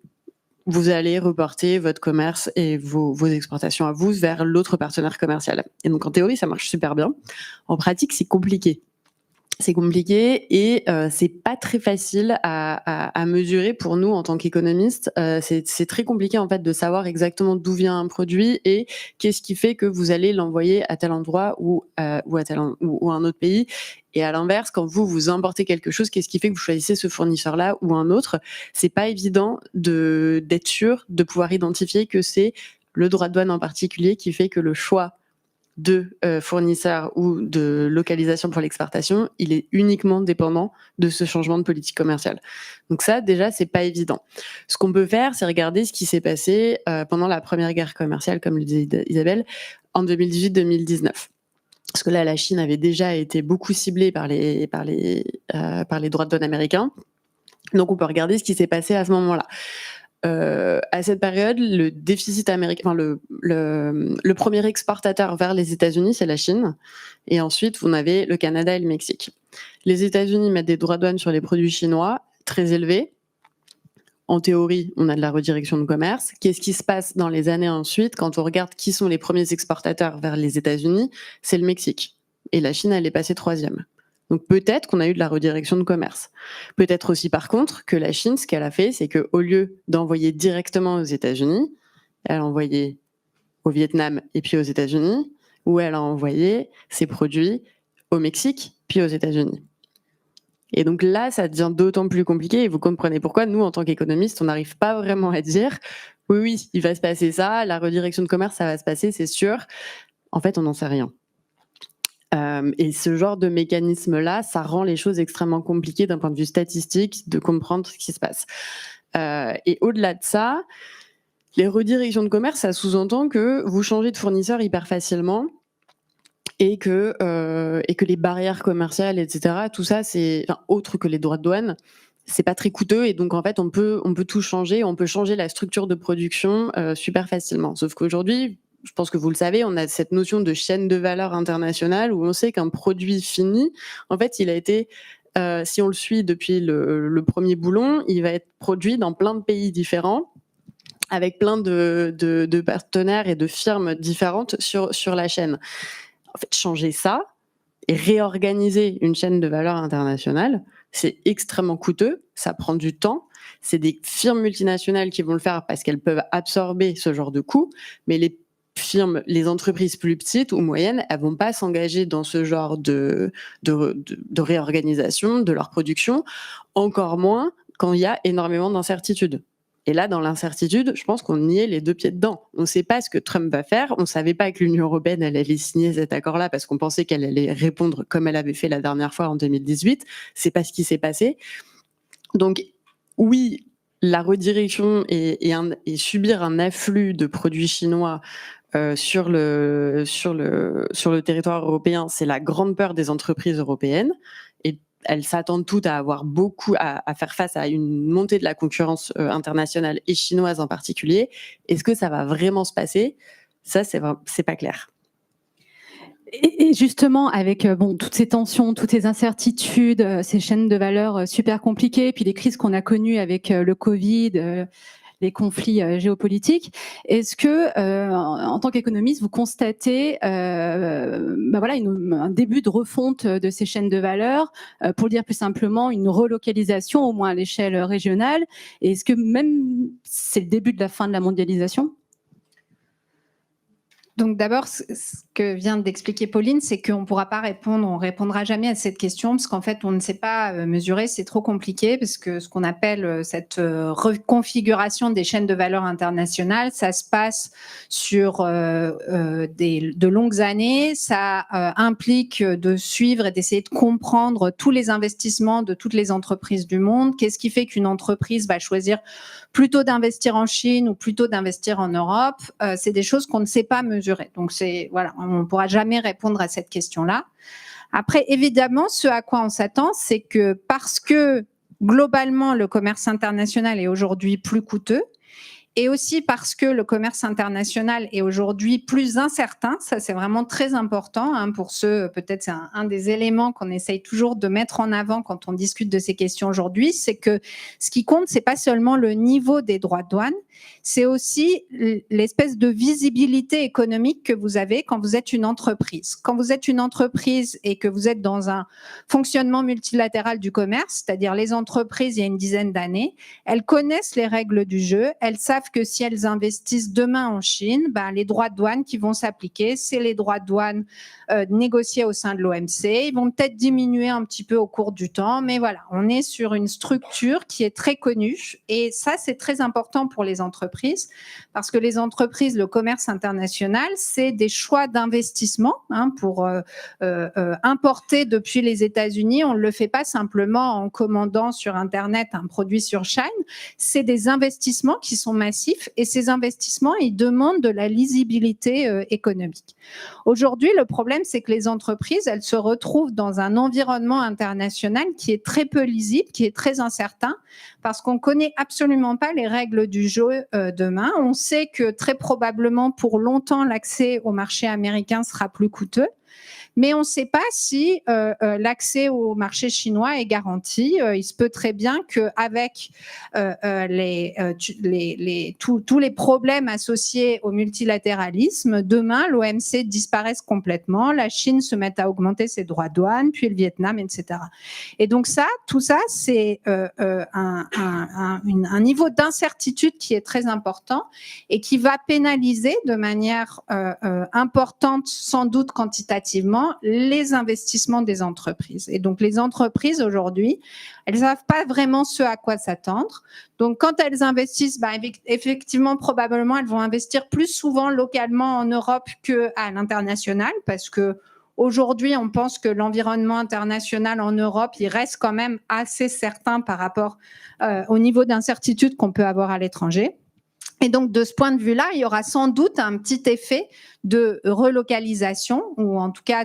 vous allez reporter votre commerce et vos exportations à vous vers l'autre partenaire commercial. Et donc en théorie, ça marche super bien. En pratique, c'est compliqué. C'est compliqué et c'est pas très facile à mesurer pour nous en tant qu'économistes. C'est très compliqué en fait de savoir exactement d'où vient un produit et qu'est-ce qui fait que vous allez l'envoyer à tel endroit ou à un autre pays. Et à l'inverse, quand vous importez quelque chose, qu'est-ce qui fait que vous choisissez ce fournisseur-là ou un autre? C'est pas évident d'être sûr de pouvoir identifier que c'est le droit de douane en particulier qui fait que le choix de fournisseurs ou de localisation pour l'exportation, il est uniquement dépendant de ce changement de politique commerciale. Donc ça, déjà, c'est pas évident. Ce qu'on peut faire, c'est regarder ce qui s'est passé pendant la première guerre commerciale, comme le disait Isabelle, en 2018-2019. Parce que là, la Chine avait déjà été beaucoup ciblée par les droits de douane américains. Donc on peut regarder ce qui s'est passé à ce moment-là. À cette période, le déficit américain, le premier exportateur vers les États-Unis, c'est la Chine. Et ensuite, vous avez le Canada et le Mexique. Les États-Unis mettent des droits de douane sur les produits chinois très élevés. En théorie, on a de la redirection de commerce. Qu'est-ce qui se passe dans les années ensuite? Quand on regarde qui sont les premiers exportateurs vers les États-Unis, c'est le Mexique. Et la Chine, elle est passée 3e. Donc peut-être qu'on a eu de la redirection de commerce. Peut-être aussi par contre que la Chine, ce qu'elle a fait, c'est qu'au lieu d'envoyer directement aux États-Unis, elle a envoyé au Vietnam et puis aux États-Unis, ou elle a envoyé ses produits au Mexique puis aux États-Unis. Et donc là, ça devient d'autant plus compliqué et vous comprenez pourquoi nous, en tant qu'économistes, on n'arrive pas vraiment à dire oui, il va se passer ça, la redirection de commerce, ça va se passer, c'est sûr. En fait, on n'en sait rien. Et ce genre de mécanisme-là, ça rend les choses extrêmement compliquées d'un point de vue statistique, de comprendre ce qui se passe. Et au-delà de ça, les redirections de commerce, ça sous-entend que vous changez de fournisseur hyper facilement et que les barrières commerciales, etc., tout ça, c'est autre que les droits de douane, c'est pas très coûteux et donc en fait on peut tout changer, on peut changer la structure de production super facilement. Sauf qu'aujourd'hui, je pense que vous le savez, on a cette notion de chaîne de valeur internationale où on sait qu'un produit fini, en fait, il a été, si on le suit depuis le premier boulon, il va être produit dans plein de pays différents, avec plein de partenaires et de firmes différentes sur la chaîne. En fait, changer ça et réorganiser une chaîne de valeur internationale, c'est extrêmement coûteux, ça prend du temps. C'est des firmes multinationales qui vont le faire parce qu'elles peuvent absorber ce genre de coûts, mais les entreprises plus petites ou moyennes, elles vont pas s'engager dans ce genre de réorganisation de leur production, encore moins quand il y a énormément d'incertitudes. Et là, dans l'incertitude, je pense qu'on y est les deux pieds dedans. On ne sait pas ce que Trump va faire. On ne savait pas que l'Union européenne elle allait signer cet accord-là parce qu'on pensait qu'elle allait répondre comme elle avait fait la dernière fois en 2018. C'est pas ce qui s'est passé. Donc, oui, la redirection et subir un afflux de produits chinois sur le territoire européen, c'est la grande peur des entreprises européennes. Et elles s'attendent toutes à avoir à faire face à une montée de la concurrence internationale et chinoise en particulier. Est-ce que ça va vraiment se passer ? Ça, c'est pas clair. Et justement, avec toutes ces tensions, toutes ces incertitudes, ces chaînes de valeur super compliquées, puis les crises qu'on a connues avec le Covid, les conflits géopolitiques. Est-ce que, en tant qu'économiste, vous constatez un début de refonte de ces chaînes de valeur, pour le dire plus simplement, une relocalisation, au moins à l'échelle régionale? Et est-ce que même c'est le début de la fin de la mondialisation ? Donc d'abord, ce que vient d'expliquer Pauline, c'est qu'on ne pourra pas répondre, on ne répondra jamais à cette question parce qu'en fait, on ne sait pas mesurer, c'est trop compliqué parce que ce qu'on appelle cette reconfiguration des chaînes de valeur internationales, ça se passe sur de longues années, ça implique de suivre et d'essayer de comprendre tous les investissements de toutes les entreprises du monde. Qu'est-ce qui fait qu'une entreprise va choisir plutôt d'investir en Chine ou plutôt d'investir en Europe? C'est des choses qu'on ne sait pas mesurer. Donc, on ne pourra jamais répondre à cette question-là. Après, évidemment, ce à quoi on s'attend, c'est que parce que globalement, le commerce international est aujourd'hui plus coûteux, et aussi parce que le commerce international est aujourd'hui plus incertain, ça c'est vraiment très important pour ceux, peut-être c'est un des éléments qu'on essaye toujours de mettre en avant quand on discute de ces questions aujourd'hui, c'est que ce qui compte, c'est pas seulement le niveau des droits de douane, c'est aussi l'espèce de visibilité économique que vous avez quand vous êtes une entreprise. Quand vous êtes une entreprise et que vous êtes dans un fonctionnement multilatéral du commerce, c'est-à-dire les entreprises il y a une dizaine d'années, elles connaissent les règles du jeu, elles savent que si elles investissent demain en Chine, les droits de douane qui vont s'appliquer, c'est les droits de douane négociés au sein de l'OMC. Ils vont peut-être diminuer un petit peu au cours du temps, mais voilà, on est sur une structure qui est très connue et ça, c'est très important pour les entreprises parce que les entreprises, le commerce international, c'est des choix d'investissement pour importer depuis les États-Unis. On ne le fait pas simplement en commandant sur Internet un produit sur Chine. C'est des investissements qui sont massifs et ces investissements, ils demandent de la lisibilité économique. Aujourd'hui, le problème, c'est que les entreprises, elles se retrouvent dans un environnement international qui est très peu lisible, qui est très incertain, parce qu'on ne connaît absolument pas les règles du jeu demain. On sait que très probablement, pour longtemps, l'accès au marché américain sera plus coûteux. mais on ne sait pas si l'accès au marché chinois est garanti. Il se peut très bien qu'avec tous les problèmes associés au multilatéralisme, demain, l'OMC disparaisse complètement, la Chine se mette à augmenter ses droits de douane, puis le Vietnam, etc. Et donc tout ça, c'est un niveau d'incertitude qui est très important et qui va pénaliser de manière importante, sans doute quantitativement, les investissements des entreprises. Et donc les entreprises aujourd'hui, elles ne savent pas vraiment ce à quoi s'attendre. Donc quand elles investissent, effectivement, probablement, elles vont investir plus souvent localement en Europe qu'à l'international, parce que aujourd'hui, on pense que l'environnement international en Europe, il reste quand même assez certain par rapport au niveau d'incertitude qu'on peut avoir à l'étranger. Et donc, de ce point de vue-là, il y aura sans doute un petit effet de relocalisation, ou en tout cas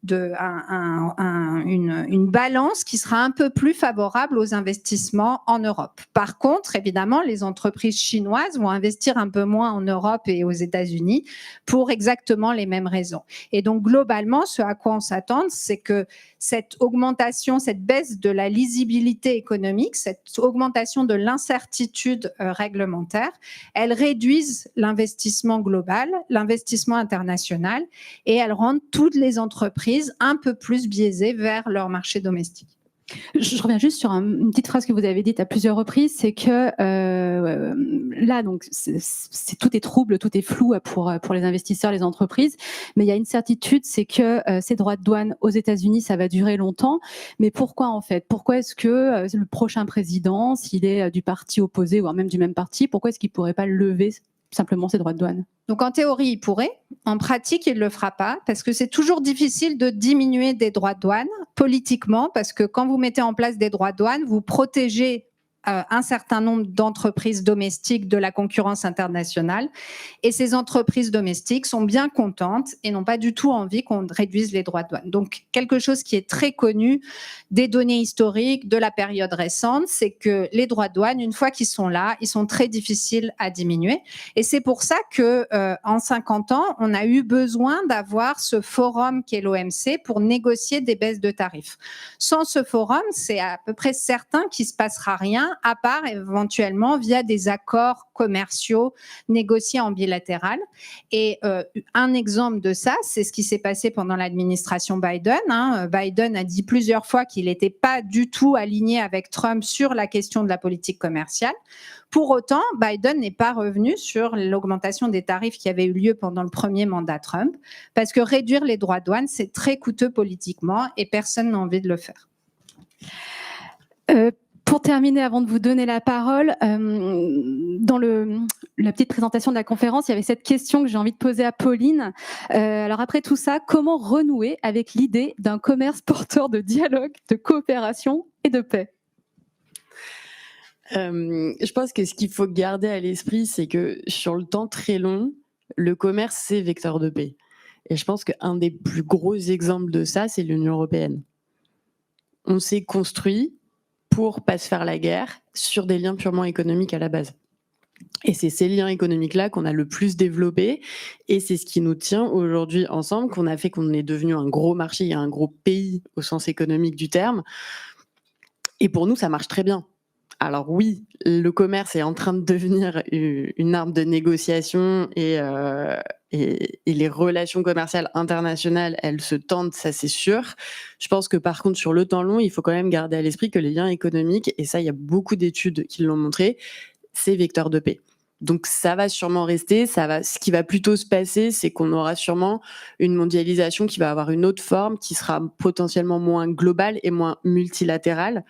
une balance qui sera un peu plus favorable aux investissements en Europe. Par contre, évidemment, les entreprises chinoises vont investir un peu moins en Europe et aux États-Unis pour exactement les mêmes raisons. Et donc, globalement, ce à quoi on s'attend, c'est que cette augmentation, cette baisse de la lisibilité économique, cette augmentation de l'incertitude réglementaire, elles réduisent l'investissement global, l'investissement international, et elles rendent toutes les entreprises un peu plus biaisées vers leur marché domestique. Je reviens juste sur une petite phrase que vous avez dite à plusieurs reprises, c'est que là, donc, tout est trouble, tout est flou pour les investisseurs, les entreprises, mais il y a une certitude, c'est que ces droits de douane aux États-Unis, ça va durer longtemps. Mais pourquoi en fait ? Pourquoi est-ce que le prochain président, s'il est du parti opposé, voire même du même parti, pourquoi est-ce qu'il ne pourrait pas lever simplement ces droits de douane ? Donc en théorie, il pourrait. En pratique, il ne le fera pas parce que c'est toujours difficile de diminuer des droits de douane politiquement, parce que quand vous mettez en place des droits de douane, vous protégez un certain nombre d'entreprises domestiques de la concurrence internationale. Et ces entreprises domestiques sont bien contentes et n'ont pas du tout envie qu'on réduise les droits de douane. Donc, quelque chose qui est très connu des données historiques de la période récente, c'est que les droits de douane, une fois qu'ils sont là, ils sont très difficiles à diminuer. Et c'est pour ça que en 50 ans, on a eu besoin d'avoir ce forum qui est l'OMC pour négocier des baisses de tarifs. Sans ce forum, c'est à peu près certain qu'il ne se passera rien, à part éventuellement via des accords commerciaux négociés en bilatéral. Et un exemple de ça, c'est ce qui s'est passé pendant l'administration Biden. Biden a dit plusieurs fois qu'il n'était pas du tout aligné avec Trump sur la question de la politique commerciale. Pour autant, Biden n'est pas revenu sur l'augmentation des tarifs qui avait eu lieu pendant le premier mandat Trump, parce que réduire les droits de douane, c'est très coûteux politiquement et personne n'a envie de le faire. Pour terminer, avant de vous donner la parole, dans la petite présentation de la conférence, il y avait cette question que j'ai envie de poser à Pauline. Alors après tout ça, comment renouer avec l'idée d'un commerce porteur de dialogue, de coopération et de paix ? Je pense que ce qu'il faut garder à l'esprit, c'est que sur le temps très long, le commerce, c'est vecteur de paix. Et je pense qu'un des plus gros exemples de ça, c'est l'Union européenne. On s'est construit pour pas se faire la guerre sur des liens purement économiques à la base. Et c'est ces liens économiques-là qu'on a le plus développés, et c'est ce qui nous tient aujourd'hui ensemble, qu'on a fait qu'on est devenu un gros marché et un gros pays au sens économique du terme. Et pour nous, ça marche très bien. Alors oui, le commerce est en train de devenir une arme de négociation et les relations commerciales internationales, elles se tendent, ça c'est sûr. Je pense que par contre, sur le temps long, il faut quand même garder à l'esprit que les liens économiques, et ça, il y a beaucoup d'études qui l'ont montré, c'est vecteur de paix. Donc ça va sûrement rester, ce qui va plutôt se passer, c'est qu'on aura sûrement une mondialisation qui va avoir une autre forme, qui sera potentiellement moins globale et moins multilatérale.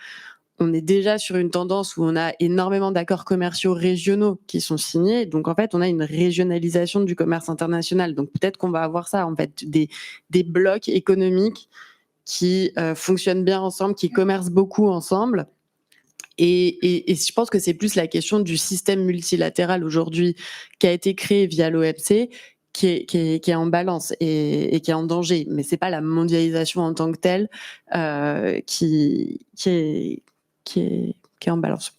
On est déjà sur une tendance où on a énormément d'accords commerciaux régionaux qui sont signés. Donc, en fait, on a une régionalisation du commerce international. Donc, peut-être qu'on va avoir ça, en fait, des blocs économiques qui fonctionnent bien ensemble, qui commercent beaucoup ensemble. Et je pense que c'est plus la question du système multilatéral aujourd'hui qui a été créé via l'OMC qui est en balance et qui est en danger. Mais c'est pas la mondialisation en tant que telle qui est en balance.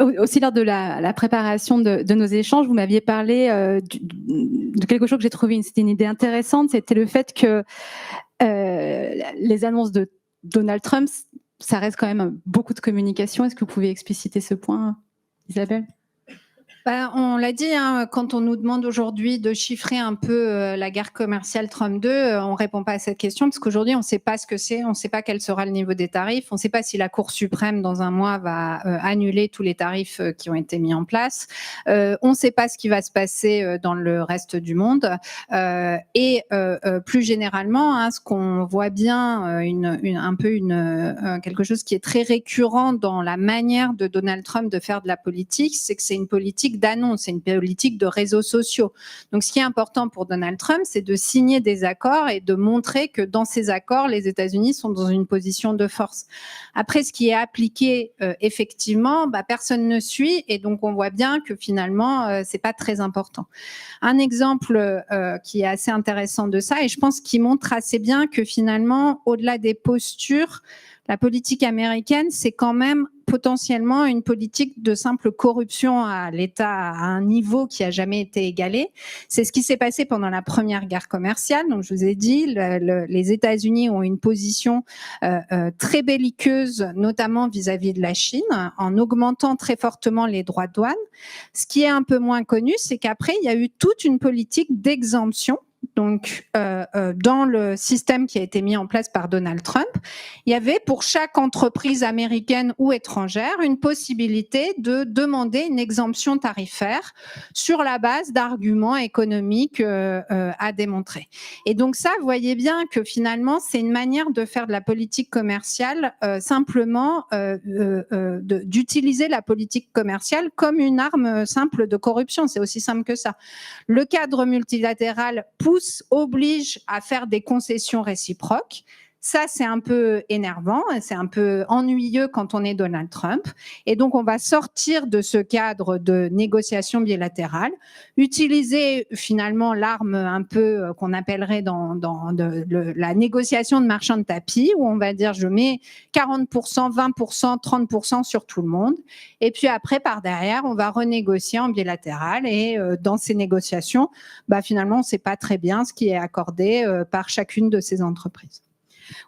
Aussi lors de la préparation de nos échanges, vous m'aviez parlé de quelque chose que j'ai trouvé, c'était une idée intéressante, c'était le fait que les annonces de Donald Trump, ça reste quand même beaucoup de communication. Est-ce que vous pouvez expliciter ce point, Isabelle ? On l'a dit, hein, quand on nous demande aujourd'hui de chiffrer un peu la guerre commerciale Trump 2, on répond pas à cette question parce qu'aujourd'hui, on ne sait pas ce que c'est, on ne sait pas quel sera le niveau des tarifs, on ne sait pas si la Cour suprême, dans un mois, va annuler tous les tarifs qui ont été mis en place. On ne sait pas ce qui va se passer dans le reste du monde. Et plus généralement, hein, ce qu'on voit bien, quelque chose qui est très récurrent dans la manière de Donald Trump de faire de la politique, c'est que c'est une politique d'annonce, c'est une politique de réseaux sociaux. Donc, ce qui est important pour Donald Trump, c'est de signer des accords et de montrer que dans ces accords, les États-Unis sont dans une position de force. Après, ce qui est appliqué, effectivement, personne ne suit et donc on voit bien que finalement, c'est pas très important. Un exemple qui est assez intéressant de ça et je pense qu'il montre assez bien que finalement, au-delà des postures, la politique américaine, c'est quand même potentiellement une politique de simple corruption à l'État à un niveau qui a jamais été égalé. C'est ce qui s'est passé pendant la première guerre commerciale. Donc, je vous ai dit, les États-Unis ont une position très belliqueuse, notamment vis-à-vis de la Chine, en augmentant très fortement les droits de douane. Ce qui est un peu moins connu, c'est qu'après, il y a eu toute une politique d'exemption. Donc, dans le système qui a été mis en place par Donald Trump, il y avait pour chaque entreprise américaine ou étrangère une possibilité de demander une exemption tarifaire sur la base d'arguments économiques à démontrer. Et donc ça, vous voyez bien que finalement, c'est une manière de faire de la politique commerciale, simplement d'utiliser la politique commerciale comme une arme simple de corruption. C'est aussi simple que ça. Le cadre multilatéral oblige à faire des concessions réciproques. Ça, c'est un peu énervant, c'est un peu ennuyeux quand on est Donald Trump. Et donc, on va sortir de ce cadre de négociation bilatérale, utiliser finalement l'arme un peu qu'on appellerait dans la négociation de marchand de tapis, où on va dire je mets 40%, 20%, 30% sur tout le monde. Et puis après, par derrière, on va renégocier en bilatéral. Et dans ces négociations, finalement, on ne sait pas très bien ce qui est accordé par chacune de ces entreprises.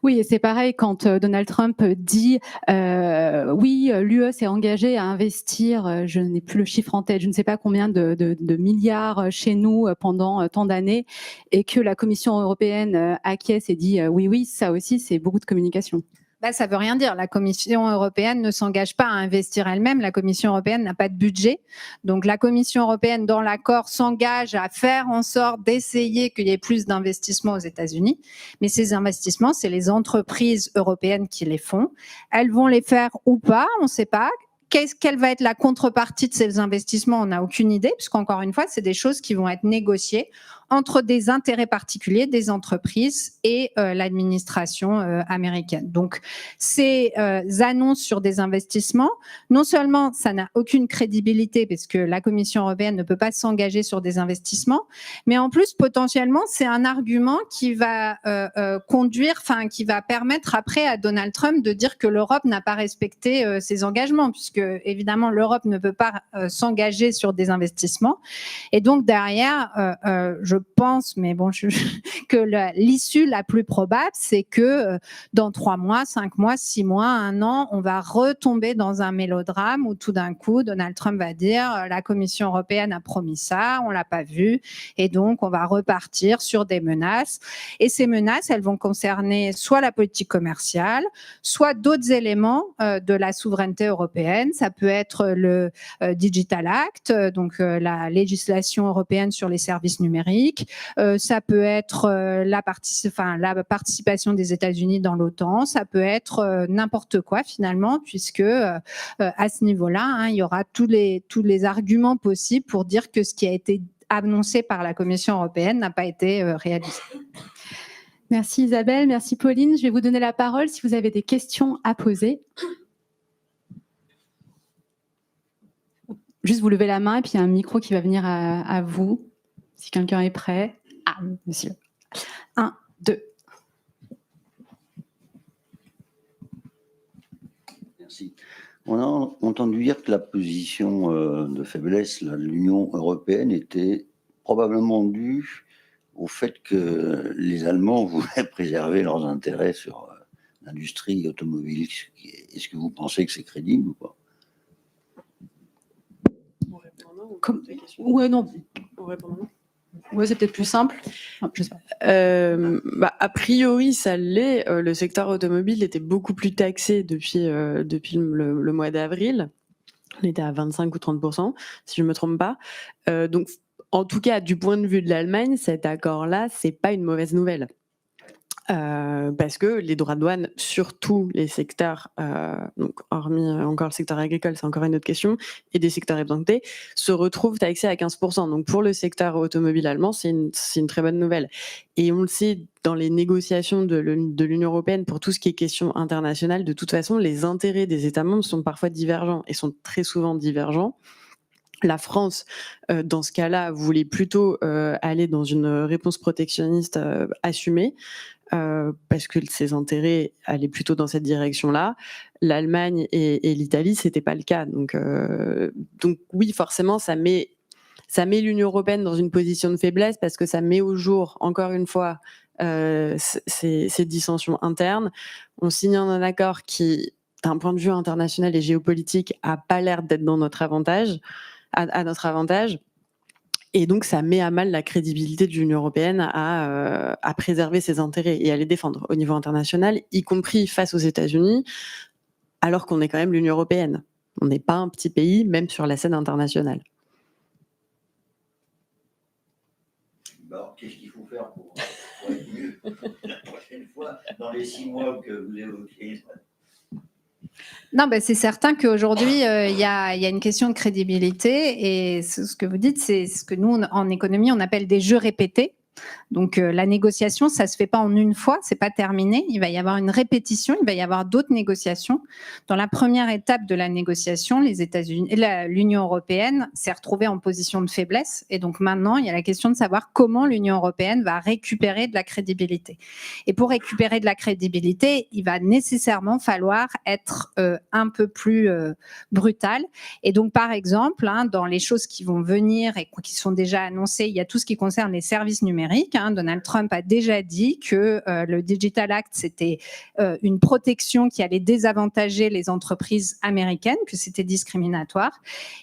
Oui, et c'est pareil quand Donald Trump dit oui, l'UE s'est engagée à investir, je n'ai plus le chiffre en tête, je ne sais pas combien de milliards chez nous pendant tant d'années, et que la Commission européenne acquiesce et dit oui, ça aussi, c'est beaucoup de communication. Ça ne veut rien dire. La Commission européenne ne s'engage pas à investir elle-même. La Commission européenne n'a pas de budget. Donc, la Commission européenne, dans l'accord, s'engage à faire en sorte d'essayer qu'il y ait plus d'investissements aux États-Unis. Mais ces investissements, c'est les entreprises européennes qui les font. Elles vont les faire ou pas, on ne sait pas. Quelle va être la contrepartie de ces investissements? On n'a aucune idée, puisqu'encore une fois, c'est des choses qui vont être négociées entre des intérêts particuliers, des entreprises et l'administration américaine. Donc, ces annonces sur des investissements, non seulement ça n'a aucune crédibilité parce que la Commission européenne ne peut pas s'engager sur des investissements, mais en plus, potentiellement, c'est un argument qui va qui va permettre après à Donald Trump de dire que l'Europe n'a pas respecté ses engagements, puisque évidemment, l'Europe ne peut pas s'engager sur des investissements. Et donc, derrière, je pense, mais bon, que l'issue la plus probable, c'est que dans 3 mois, 5 mois, 6 mois, 1 an, on va retomber dans un mélodrame où tout d'un coup, Donald Trump va dire la Commission européenne a promis ça, on l'a pas vu, et donc on va repartir sur des menaces. Et ces menaces, elles vont concerner soit la politique commerciale, soit d'autres éléments de la souveraineté européenne. Ça peut être le Digital Act, donc la législation européenne sur les services numériques. Ça peut être la participation des États-Unis dans l'OTAN. Ça peut être n'importe quoi finalement, puisque à ce niveau-là, il y aura tous les arguments possibles pour dire que ce qui a été annoncé par la Commission européenne n'a pas été réalisé. Merci Isabelle, merci Pauline. Je vais vous donner la parole si vous avez des questions à poser. Juste vous levez la main et puis il y a un micro qui va venir à vous, si quelqu'un est prêt. Ah, monsieur. 1, 2. Merci. On a entendu dire que la position de faiblesse de l'Union européenne était probablement due au fait que les Allemands voulaient préserver leurs intérêts sur l'industrie automobile. Est-ce que vous pensez que c'est crédible ou pas? Ouais, non. Ouais, c'est peut-être plus simple. Je sais pas. A priori, ça l'est. Le secteur automobile était beaucoup plus taxé depuis le mois d'avril. On était à 25 ou 30%, si je ne me trompe pas. Donc, en tout cas, du point de vue de l'Allemagne, cet accord-là, c'est pas une mauvaise nouvelle. Parce que les droits de douane sur tous les secteurs, donc hormis encore le secteur agricole, c'est encore une autre question, et des secteurs exemptés, se retrouvent taxés à 15%. Donc pour le secteur automobile allemand, c'est une très bonne nouvelle. Et on le sait, dans les négociations de l'Union européenne, pour tout ce qui est question internationale, de toute façon, les intérêts des États membres sont parfois divergents, et sont très souvent divergents. La France, dans ce cas-là, voulait plutôt aller dans une réponse protectionniste assumée, parce que ses intérêts allaient plutôt dans cette direction-là. L'Allemagne et l'Italie, c'était pas le cas. Donc oui, forcément, ça met l'Union européenne dans une position de faiblesse, parce que ça met au jour, encore une fois, ces dissensions internes. On signe un accord qui, d'un point de vue international et géopolitique, a pas l'air d'être dans notre avantage, à notre avantage. Et donc, ça met à mal la crédibilité de l'Union européenne à préserver ses intérêts et à les défendre au niveau international, y compris face aux États-Unis, alors qu'on est quand même l'Union européenne. On n'est pas un petit pays, même sur la scène internationale. Alors, qu'est-ce qu'il faut faire pour être mieux la prochaine fois, dans les 6 mois que vous évoquez? Non, c'est certain qu'aujourd'hui, il y a une question de crédibilité, et ce que vous dites, c'est ce que nous, en économie, on appelle des jeux répétés. Donc la négociation, ça se fait pas en une fois, c'est pas terminé. Il va y avoir une répétition, il va y avoir d'autres négociations. Dans la première étape de la négociation, les États-Unis, l'Union européenne s'est retrouvée en position de faiblesse, et donc maintenant il y a la question de savoir comment l'Union européenne va récupérer de la crédibilité. Et pour récupérer de la crédibilité, il va nécessairement falloir être un peu plus brutal. Et donc par exemple, dans les choses qui vont venir et qui sont déjà annoncées, il y a tout ce qui concerne les services numériques. Donald Trump a déjà dit que le Digital Act, c'était une protection qui allait désavantager les entreprises américaines, que c'était discriminatoire.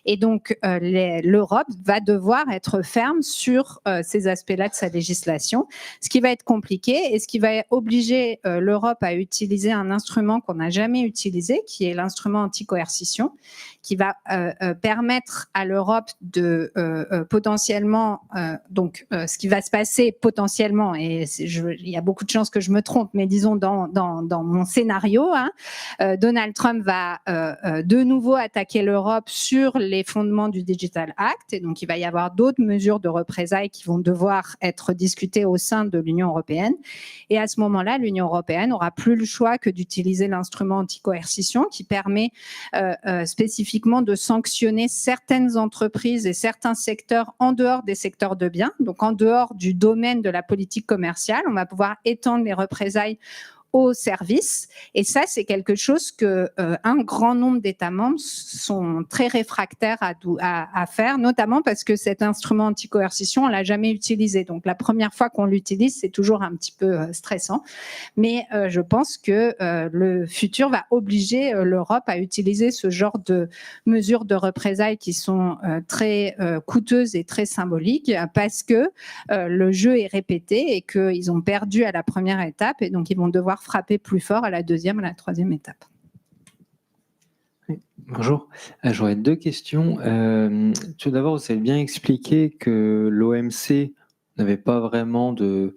Et donc, l'Europe va devoir être ferme sur ces aspects-là de sa législation, ce qui va être compliqué et ce qui va obliger l'Europe à utiliser un instrument qu'on n'a jamais utilisé, qui est l'instrument anti-coercition, qui va permettre à l'Europe de potentiellement, ce qui va se passer potentiellement, et il y a beaucoup de chances que je me trompe, mais disons dans mon scénario, Donald Trump va de nouveau attaquer l'Europe sur les fondements du Digital Act, et donc il va y avoir d'autres mesures de représailles qui vont devoir être discutées au sein de l'Union européenne. Et à ce moment-là, l'Union européenne n'aura plus le choix que d'utiliser l'instrument anti-coercition, qui permet spécifiquement de sanctionner certaines entreprises et certains secteurs en dehors des secteurs de biens, donc en dehors du domaine de la politique commerciale. On va pouvoir étendre les représailles aux services. Et ça, c'est quelque chose que un grand nombre d'États membres sont très réfractaires à faire, notamment parce que cet instrument anti-coercition, on l'a jamais utilisé. Donc, la première fois qu'on l'utilise, c'est toujours un petit peu stressant. Mais je pense que le futur va obliger l'Europe à utiliser ce genre de mesures de représailles qui sont très coûteuses et très symboliques, parce que le jeu est répété et qu'ils ont perdu à la première étape, et donc ils vont devoir frapper plus fort à la deuxième, à la troisième étape. Bonjour, j'aurais 2 questions. Tout d'abord, vous avez bien expliqué que l'OMC n'avait pas vraiment de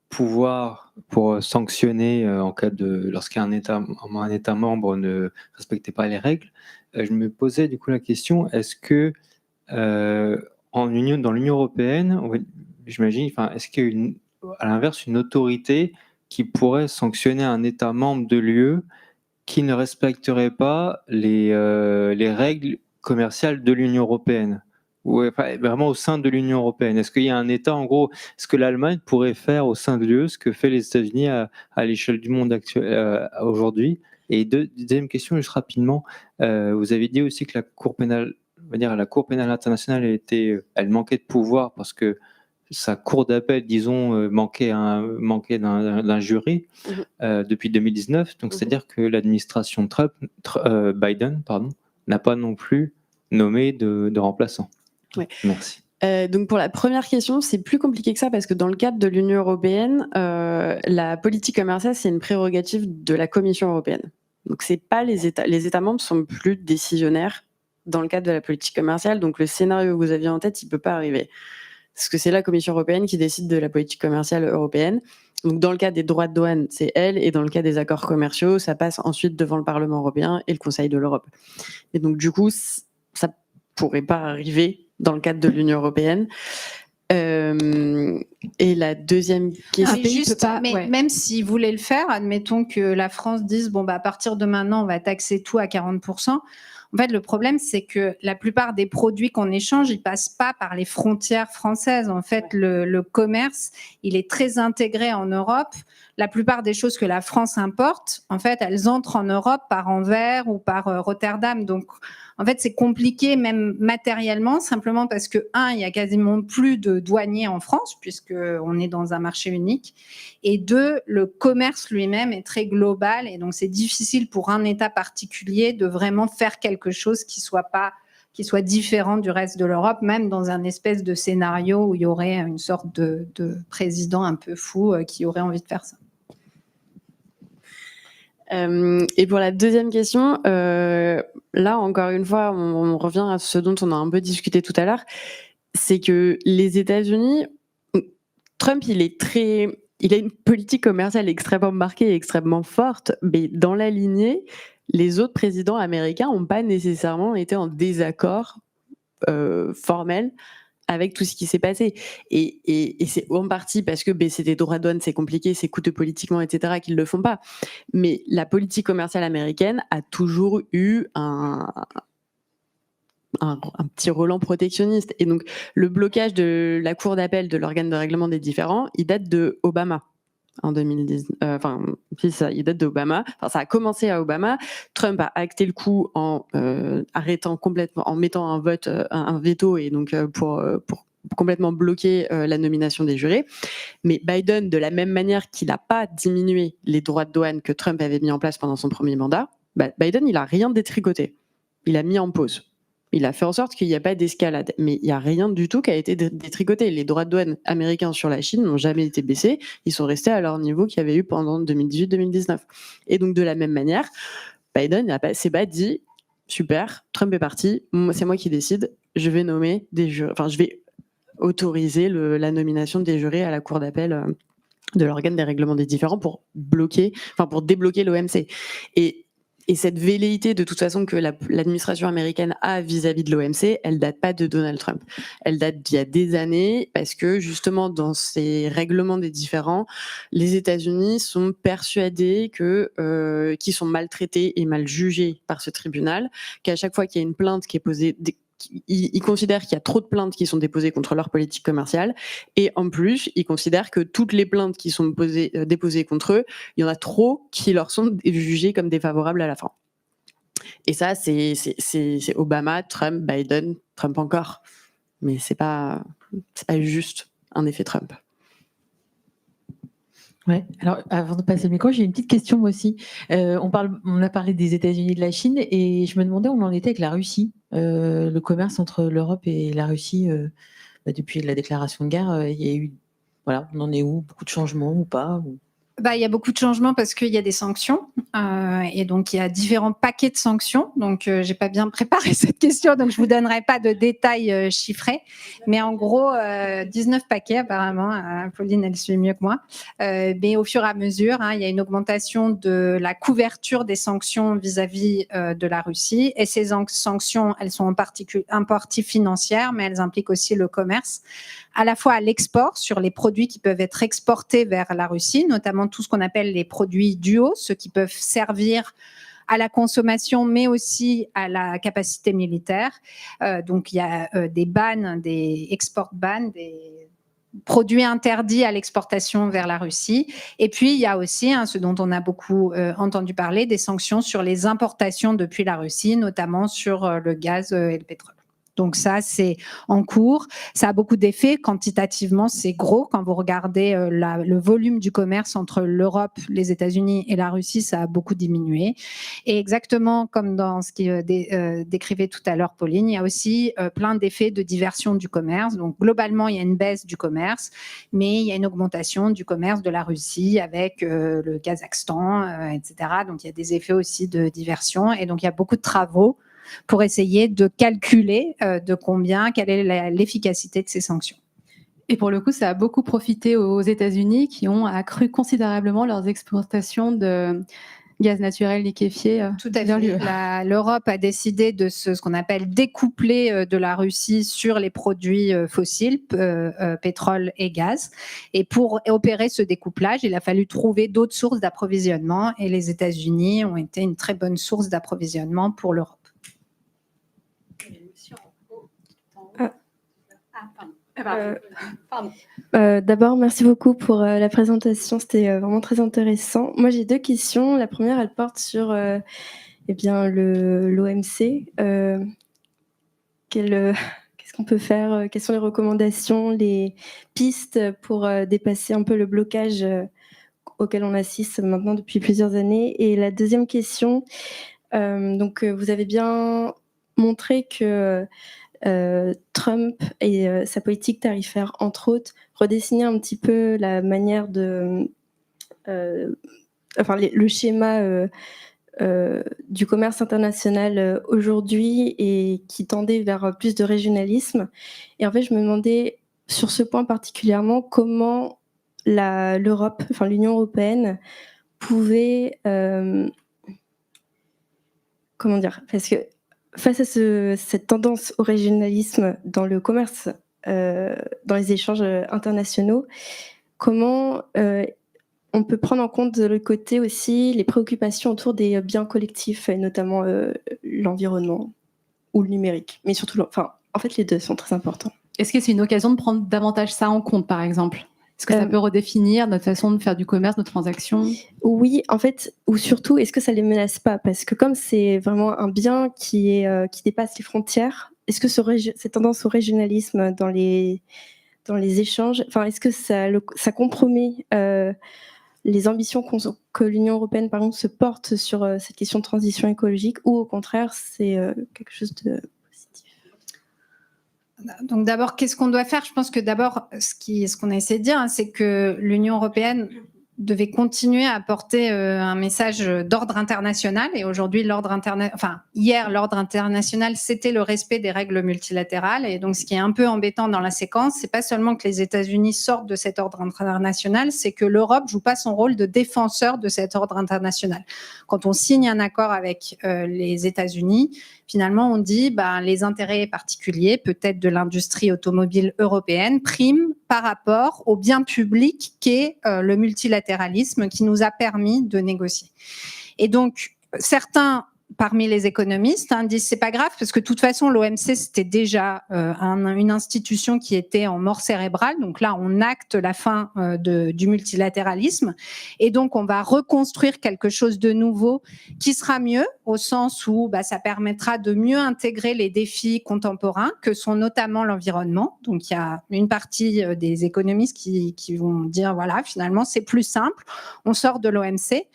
pouvoir pour sanctionner en cas lorsqu'un État membre ne respectait pas les règles. Je me posais du coup la question, est-ce que dans l'Union européenne, j'imagine, est-ce qu'il y a à l'inverse une autorité qui pourrait sanctionner un État membre de l'UE qui ne respecterait pas les règles commerciales de l'Union européenne, ou vraiment au sein de l'Union européenne? Est-ce qu'il y a un État, en gros, est-ce que l'Allemagne pourrait faire au sein de l'UE ce que fait les États-Unis à l'échelle du monde actuel aujourd'hui, Et deuxième question, juste rapidement, vous avez dit aussi que la Cour pénale internationale elle manquait de pouvoir parce que sa cour d'appel, disons, manquait d'un jury depuis 2019. Donc, c'est-à-dire que l'administration Biden, n'a pas non plus nommé de remplaçant. Ouais. Merci. Donc pour la première question, c'est plus compliqué que ça parce que dans le cadre de l'Union européenne, la politique commerciale, c'est une prérogative de la Commission européenne. Donc c'est pas les États. Les États membres sont plus décisionnaires dans le cadre de la politique commerciale. Donc le scénario que vous aviez en tête, il peut pas arriver. Parce que c'est la Commission européenne qui décide de la politique commerciale européenne. Donc dans le cas des droits de douane, c'est elle. Et dans le cas des accords commerciaux, ça passe ensuite devant le Parlement européen et le Conseil de l'Europe. Et donc du coup, ça pourrait pas arriver dans le cadre de l'Union européenne. Et la deuxième question... Même s'ils voulaient le faire, admettons que la France dise à partir de maintenant, on va taxer tout à 40%. En fait, le problème, c'est que la plupart des produits qu'on échange, ils passent pas par les frontières françaises. En fait, le commerce, il est très intégré en Europe. La plupart des choses que la France importe, en fait, elles entrent en Europe par Anvers ou par Rotterdam. Donc, en fait, c'est compliqué même matériellement, simplement parce que, il y a quasiment plus de douaniers en France, puisqu'on est dans un marché unique. Et deux, le commerce lui-même est très global. Et donc, c'est difficile pour un État particulier de vraiment faire quelque chose qui soit différent du reste de l'Europe, même dans un espèce de scénario où il y aurait une sorte de président un peu fou qui aurait envie de faire ça. Et pour la deuxième question, là encore une fois, on revient à ce dont on a un peu discuté tout à l'heure, c'est que les États-Unis, Trump, il a une politique commerciale extrêmement marquée et extrêmement forte, mais dans la lignée, les autres présidents américains n'ont pas nécessairement été en désaccord formel avec tout ce qui s'est passé. Et c'est en partie parce que baisser des droits de douane, c'est compliqué, c'est coûteux politiquement, etc., qu'ils ne le font pas. Mais la politique commerciale américaine a toujours eu un petit relent protectionniste. Et donc, le blocage de la Cour d'appel de l'organe de règlement des différends, il date de Obama. En 2010, il date d'Obama. Ça a commencé à Obama. Trump a acté le coup en arrêtant complètement, en mettant un veto et donc pour complètement bloquer la nomination des jurés. Mais Biden, de la même manière qu'il n'a pas diminué les droits de douane que Trump avait mis en place pendant son premier mandat, Biden, il a rien détricoté. Il a mis en pause. Il a fait en sorte qu'il n'y a pas d'escalade. Mais il n'y a rien du tout qui a été détricoté. Les droits de douane américains sur la Chine n'ont jamais été baissés. Ils sont restés à leur niveau qu'il y avait eu pendant 2018-2019. Et donc, de la même manière, Biden s'est pas dit « Super, Trump est parti, c'est moi qui décide, je vais nommer des jurés. » Enfin, je vais autoriser la nomination des jurés à la Cour d'appel de l'organe des règlements des différends pour débloquer l'OMC. Et cette velléité, de toute façon, que l'administration américaine a vis-à-vis de l'OMC, elle date pas de Donald Trump. Elle date d'il y a des années, parce que justement, dans ces règlements des différends, les États-Unis sont persuadés qu'ils sont maltraités et mal jugés par ce tribunal, qu'à chaque fois qu'il y a une plainte qui est posée, ils considèrent qu'il y a trop de plaintes qui sont déposées contre leur politique commerciale, et en plus, ils considèrent que toutes les plaintes qui sont déposées contre eux, il y en a trop qui leur sont jugées comme défavorables à la fin. Et ça, c'est Obama, Trump, Biden, Trump encore. Mais c'est pas juste un effet Trump. Ouais. Alors, avant de passer le micro, j'ai une petite question moi aussi. On a parlé des États-Unis et de la Chine, et je me demandais où on en était avec la Russie. Le commerce entre l'Europe et la Russie, depuis la déclaration de guerre, il y a eu, voilà, on en est où? Beaucoup de changements ou pas? Il y a beaucoup de changements parce qu'il y a des sanctions et donc il y a différents paquets de sanctions. Donc j'ai pas bien préparé cette question, donc je vous donnerai pas de détails chiffrés. Mais en gros, 19 paquets apparemment. Pauline, elle suit mieux que moi. Mais au fur et à mesure, il y a une augmentation de la couverture des sanctions vis-à-vis de la Russie. Et ces sanctions, elles sont en partie financières, mais elles impliquent aussi le commerce, à la fois à l'export sur les produits qui peuvent être exportés vers la Russie, notamment tout ce qu'on appelle les produits duaux, ceux qui peuvent servir à la consommation, mais aussi à la capacité militaire. Donc, il y a des bans, des export bans, produits interdits à l'exportation vers la Russie. Et puis, il y a aussi, ce dont on a beaucoup entendu parler, des sanctions sur les importations depuis la Russie, notamment sur le gaz et le pétrole. Donc ça, c'est en cours. Ça a beaucoup d'effets. Quantitativement, c'est gros. Quand vous regardez le volume du commerce entre l'Europe, les États-Unis et la Russie, ça a beaucoup diminué. Et exactement comme dans ce qui décrivait tout à l'heure Pauline, il y a aussi plein d'effets de diversion du commerce. Donc globalement, il y a une baisse du commerce, mais il y a une augmentation du commerce de la Russie avec le Kazakhstan, etc. Donc il y a des effets aussi de diversion. Et donc il y a beaucoup de travaux pour essayer de calculer quelle est l'efficacité de ces sanctions. Et pour le coup, ça a beaucoup profité aux États-Unis qui ont accru considérablement leurs exportations de gaz naturel liquéfié Tout à vers l'UE. fait. L'Europe a décidé de ce qu'on appelle découpler de la Russie sur les produits fossiles, pétrole et gaz. Et pour opérer ce découplage, il a fallu trouver d'autres sources d'approvisionnement et les États-Unis ont été une très bonne source d'approvisionnement pour l'Europe. D'abord, merci beaucoup pour la présentation, c'était vraiment très intéressant. Moi, j'ai 2 questions. La première, elle porte sur l'OMC. Qu'est-ce qu'on peut faire? Quelles sont les recommandations, les pistes pour dépasser un peu le blocage auquel on assiste maintenant depuis plusieurs années? Et la deuxième question, vous avez bien montré que Trump et sa politique tarifaire, entre autres, redessiner un petit peu la manière le schéma du commerce international aujourd'hui et qui tendait vers plus de régionalisme. Et en fait, je me demandais sur ce point particulièrement comment l'Europe, l'Union européenne pouvait parce que face à cette tendance au régionalisme dans le commerce, dans les échanges internationaux, comment on peut prendre en compte de l'autre côté aussi les préoccupations autour des biens collectifs, et notamment l'environnement ou le numérique. Mais surtout, en fait, les deux sont très importants. Est-ce que c'est une occasion de prendre davantage ça en compte, par exemple ? Est-ce que ça peut redéfinir notre façon de faire du commerce, nos transactions ? Oui, en fait, ou surtout, est-ce que ça ne les menace pas ? Parce que comme c'est vraiment un bien qui dépasse les frontières, est-ce que cette tendance au régionalisme dans les échanges, est-ce que ça compromet les ambitions que l'Union européenne, par exemple, se porte sur cette question de transition écologique, ou au contraire, c'est quelque chose de positif ? Donc d'abord, qu'est-ce qu'on doit faire ? Je pense que d'abord, ce qu'on a essayé de dire, c'est que l'Union européenne devait continuer à porter un message d'ordre international. Et aujourd'hui, hier, l'ordre international, c'était le respect des règles multilatérales. Et donc, ce qui est un peu embêtant dans la séquence, c'est pas seulement que les États-Unis sortent de cet ordre international, c'est que l'Europe joue pas son rôle de défenseur de cet ordre international. Quand on signe un accord avec les États-Unis, finalement, on dit les intérêts particuliers, peut-être de l'industrie automobile européenne, priment par rapport au bien public qu'est le multilatéralisme qui nous a permis de négocier. Et donc, certains parmi les économistes disent c'est pas grave parce que de toute façon l'OMC c'était déjà une institution qui était en mort cérébrale, donc là on acte la fin du multilatéralisme et donc on va reconstruire quelque chose de nouveau qui sera mieux au sens où ça permettra de mieux intégrer les défis contemporains que sont notamment l'environnement. Donc il y a une partie des économistes qui vont dire voilà, finalement c'est plus simple, on sort de l'OMC.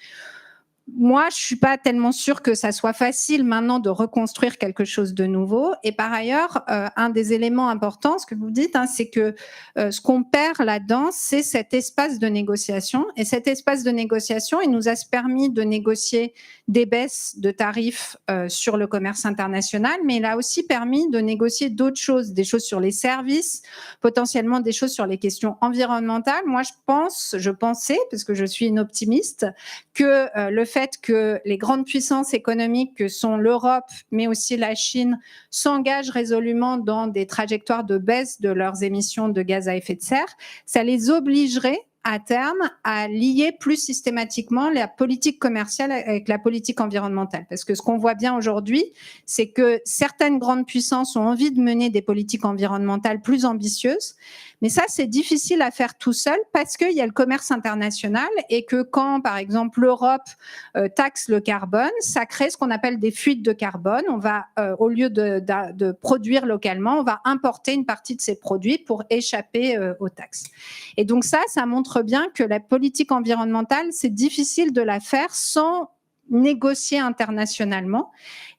Moi, je ne suis pas tellement sûre que ça soit facile maintenant de reconstruire quelque chose de nouveau. Et par ailleurs, un des éléments importants, ce que vous dites, c'est que ce qu'on perd là-dedans, c'est cet espace de négociation. Et cet espace de négociation, il nous a permis de négocier des baisses de tarifs sur le commerce international, mais il a aussi permis de négocier d'autres choses, des choses sur les services, potentiellement des choses sur les questions environnementales. Moi, je pensais, parce que je suis une optimiste, que le fait que les grandes puissances économiques que sont l'Europe, mais aussi la Chine, s'engagent résolument dans des trajectoires de baisse de leurs émissions de gaz à effet de serre, ça les obligerait à terme à lier plus systématiquement la politique commerciale avec la politique environnementale. Parce que ce qu'on voit bien aujourd'hui, c'est que certaines grandes puissances ont envie de mener des politiques environnementales plus ambitieuses, mais ça, c'est difficile à faire tout seul parce qu'il y a le commerce international et que quand, par exemple, l'Europe taxe le carbone, ça crée ce qu'on appelle des fuites de carbone. On va, au lieu de produire localement, on va importer une partie de ces produits pour échapper aux taxes. Et donc ça montre bien que la politique environnementale, c'est difficile de la faire sans négocier internationalement.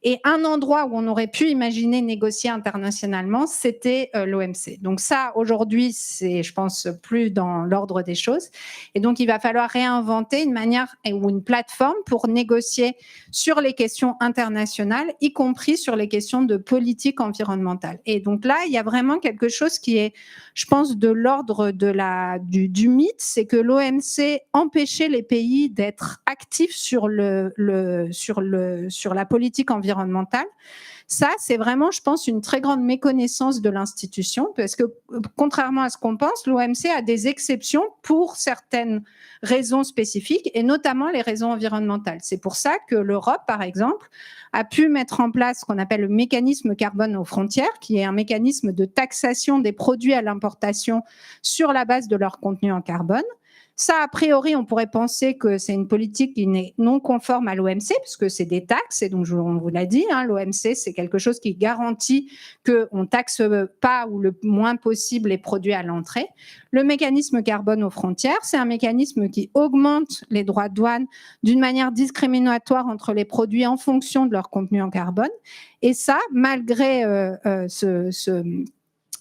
Et un endroit où on aurait pu imaginer négocier internationalement, c'était l'OMC. Donc ça, aujourd'hui, c'est, je pense, plus dans l'ordre des choses. Et donc, il va falloir réinventer une manière ou une plateforme pour négocier sur les questions internationales, y compris sur les questions de politique environnementale. Et donc là, il y a vraiment quelque chose qui est, je pense, de l'ordre du mythe, c'est que l'OMC empêchait les pays d'être actifs sur la politique environnementale. Ça, c'est vraiment, je pense, une très grande méconnaissance de l'institution, parce que, contrairement à ce qu'on pense, l'OMC a des exceptions pour certaines raisons spécifiques, et notamment les raisons environnementales. C'est pour ça que l'Europe, par exemple, a pu mettre en place ce qu'on appelle le mécanisme carbone aux frontières, qui est un mécanisme de taxation des produits à l'importation sur la base de leur contenu en carbone. Ça, a priori, on pourrait penser que c'est une politique qui n'est non conforme à l'OMC, puisque c'est des taxes, et donc on vous l'a dit, l'OMC, c'est quelque chose qui garantit qu'on ne taxe pas ou le moins possible les produits à l'entrée. Le mécanisme carbone aux frontières, c'est un mécanisme qui augmente les droits de douane d'une manière discriminatoire entre les produits en fonction de leur contenu en carbone. Et ça, malgré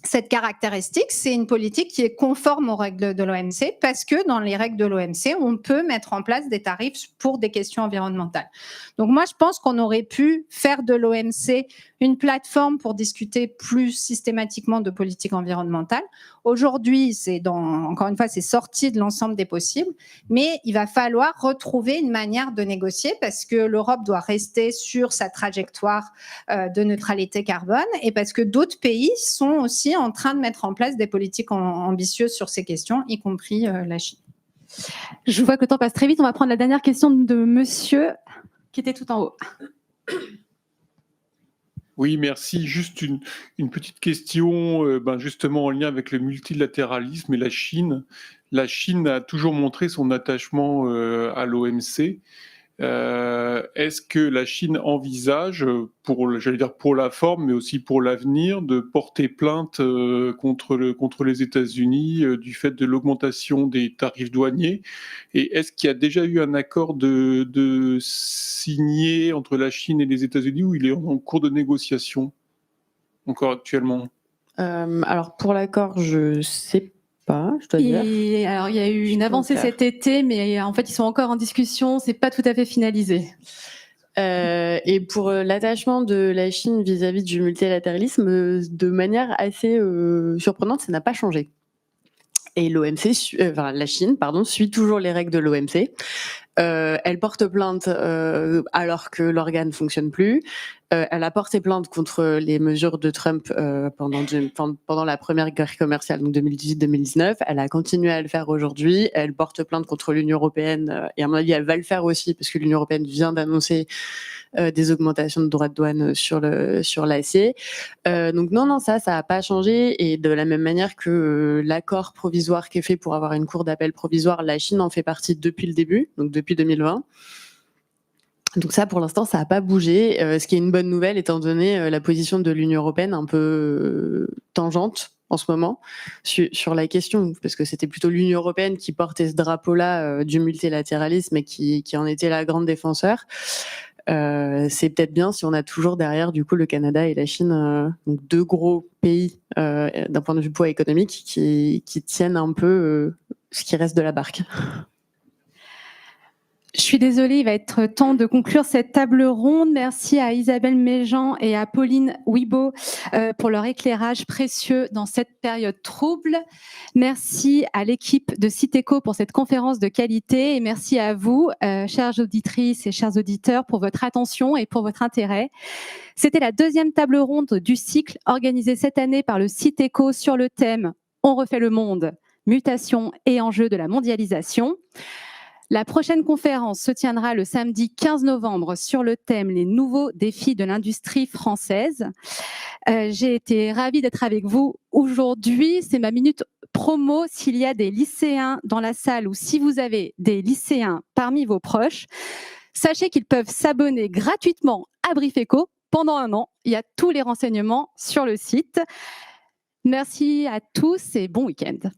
cette caractéristique, c'est une politique qui est conforme aux règles de l'OMC parce que dans les règles de l'OMC, on peut mettre en place des tarifs pour des questions environnementales. Donc moi, je pense qu'on aurait pu faire de l'OMC une plateforme pour discuter plus systématiquement de politique environnementale. Aujourd'hui, encore une fois, c'est sorti de l'ensemble des possibles, mais il va falloir retrouver une manière de négocier parce que l'Europe doit rester sur sa trajectoire de neutralité carbone et parce que d'autres pays sont aussi en train de mettre en place des politiques ambitieuses sur ces questions, y compris la Chine. Je vois que le temps passe très vite. On va prendre la dernière question de monsieur qui était tout en haut. Oui, merci. Juste une petite question, justement en lien avec le multilatéralisme et la Chine. La Chine a toujours montré son attachement à l'OMC. Est-ce que la Chine envisage, pour la forme, mais aussi pour l'avenir, de porter plainte contre les États-Unis du fait de l'augmentation des tarifs douaniers? Et est-ce qu'il y a déjà eu un accord de signé entre la Chine et les États-Unis ou il est en cours de négociation encore actuellement? Alors pour l'accord, je sais pas, je dois dire. Alors, il y a eu une avancée cet été, mais en fait, ils sont encore en discussion. C'est pas tout à fait finalisé. Et pour l'attachement de la Chine vis-à-vis du multilatéralisme, de manière assez surprenante, ça n'a pas changé. Et la Chine, suit toujours les règles de l'OMC. Elle porte plainte alors que l'organe ne fonctionne plus. Elle a porté plainte contre les mesures de Trump pendant la première guerre commerciale, donc 2018-2019. Elle a continué à le faire aujourd'hui. Elle porte plainte contre l'Union européenne et à mon avis, elle va le faire aussi parce que l'Union européenne vient d'annoncer des augmentations de droits de douane sur l'acier. Donc non, ça n'a pas changé. Et de la même manière que l'accord provisoire qui est fait pour avoir une cour d'appel provisoire, la Chine en fait partie depuis le début, donc depuis 2020. Donc ça, pour l'instant, ça n'a pas bougé, ce qui est une bonne nouvelle étant donné la position de l'Union européenne un peu tangente en ce moment sur la question, parce que c'était plutôt l'Union européenne qui portait ce drapeau-là du multilatéralisme et qui en était la grande défenseur. C'est peut-être bien si on a toujours derrière du coup le Canada et la Chine, donc deux gros pays d'un point de vue poids économique qui tiennent un peu ce qui reste de la barque. Je suis désolée, il va être temps de conclure cette table ronde. Merci à Isabelle Méjean et à Pauline Wibo pour leur éclairage précieux dans cette période trouble. Merci à l'équipe de Citeco pour cette conférence de qualité et merci à vous, chères auditrices et chers auditeurs, pour votre attention et pour votre intérêt. C'était la deuxième table ronde du cycle organisée cette année par le Citeco sur le thème « On refait le monde ». mutations et enjeux de la mondialisation. La prochaine conférence se tiendra le samedi 15 novembre sur le thème « Les nouveaux défis de l'industrie française ». J'ai été ravie d'être avec vous aujourd'hui. C'est ma minute promo. S'il y a des lycéens dans la salle ou si vous avez des lycéens parmi vos proches, sachez qu'ils peuvent s'abonner gratuitement à Briefeco pendant 1 an. Il y a tous les renseignements sur le site. Merci à tous et bon week-end.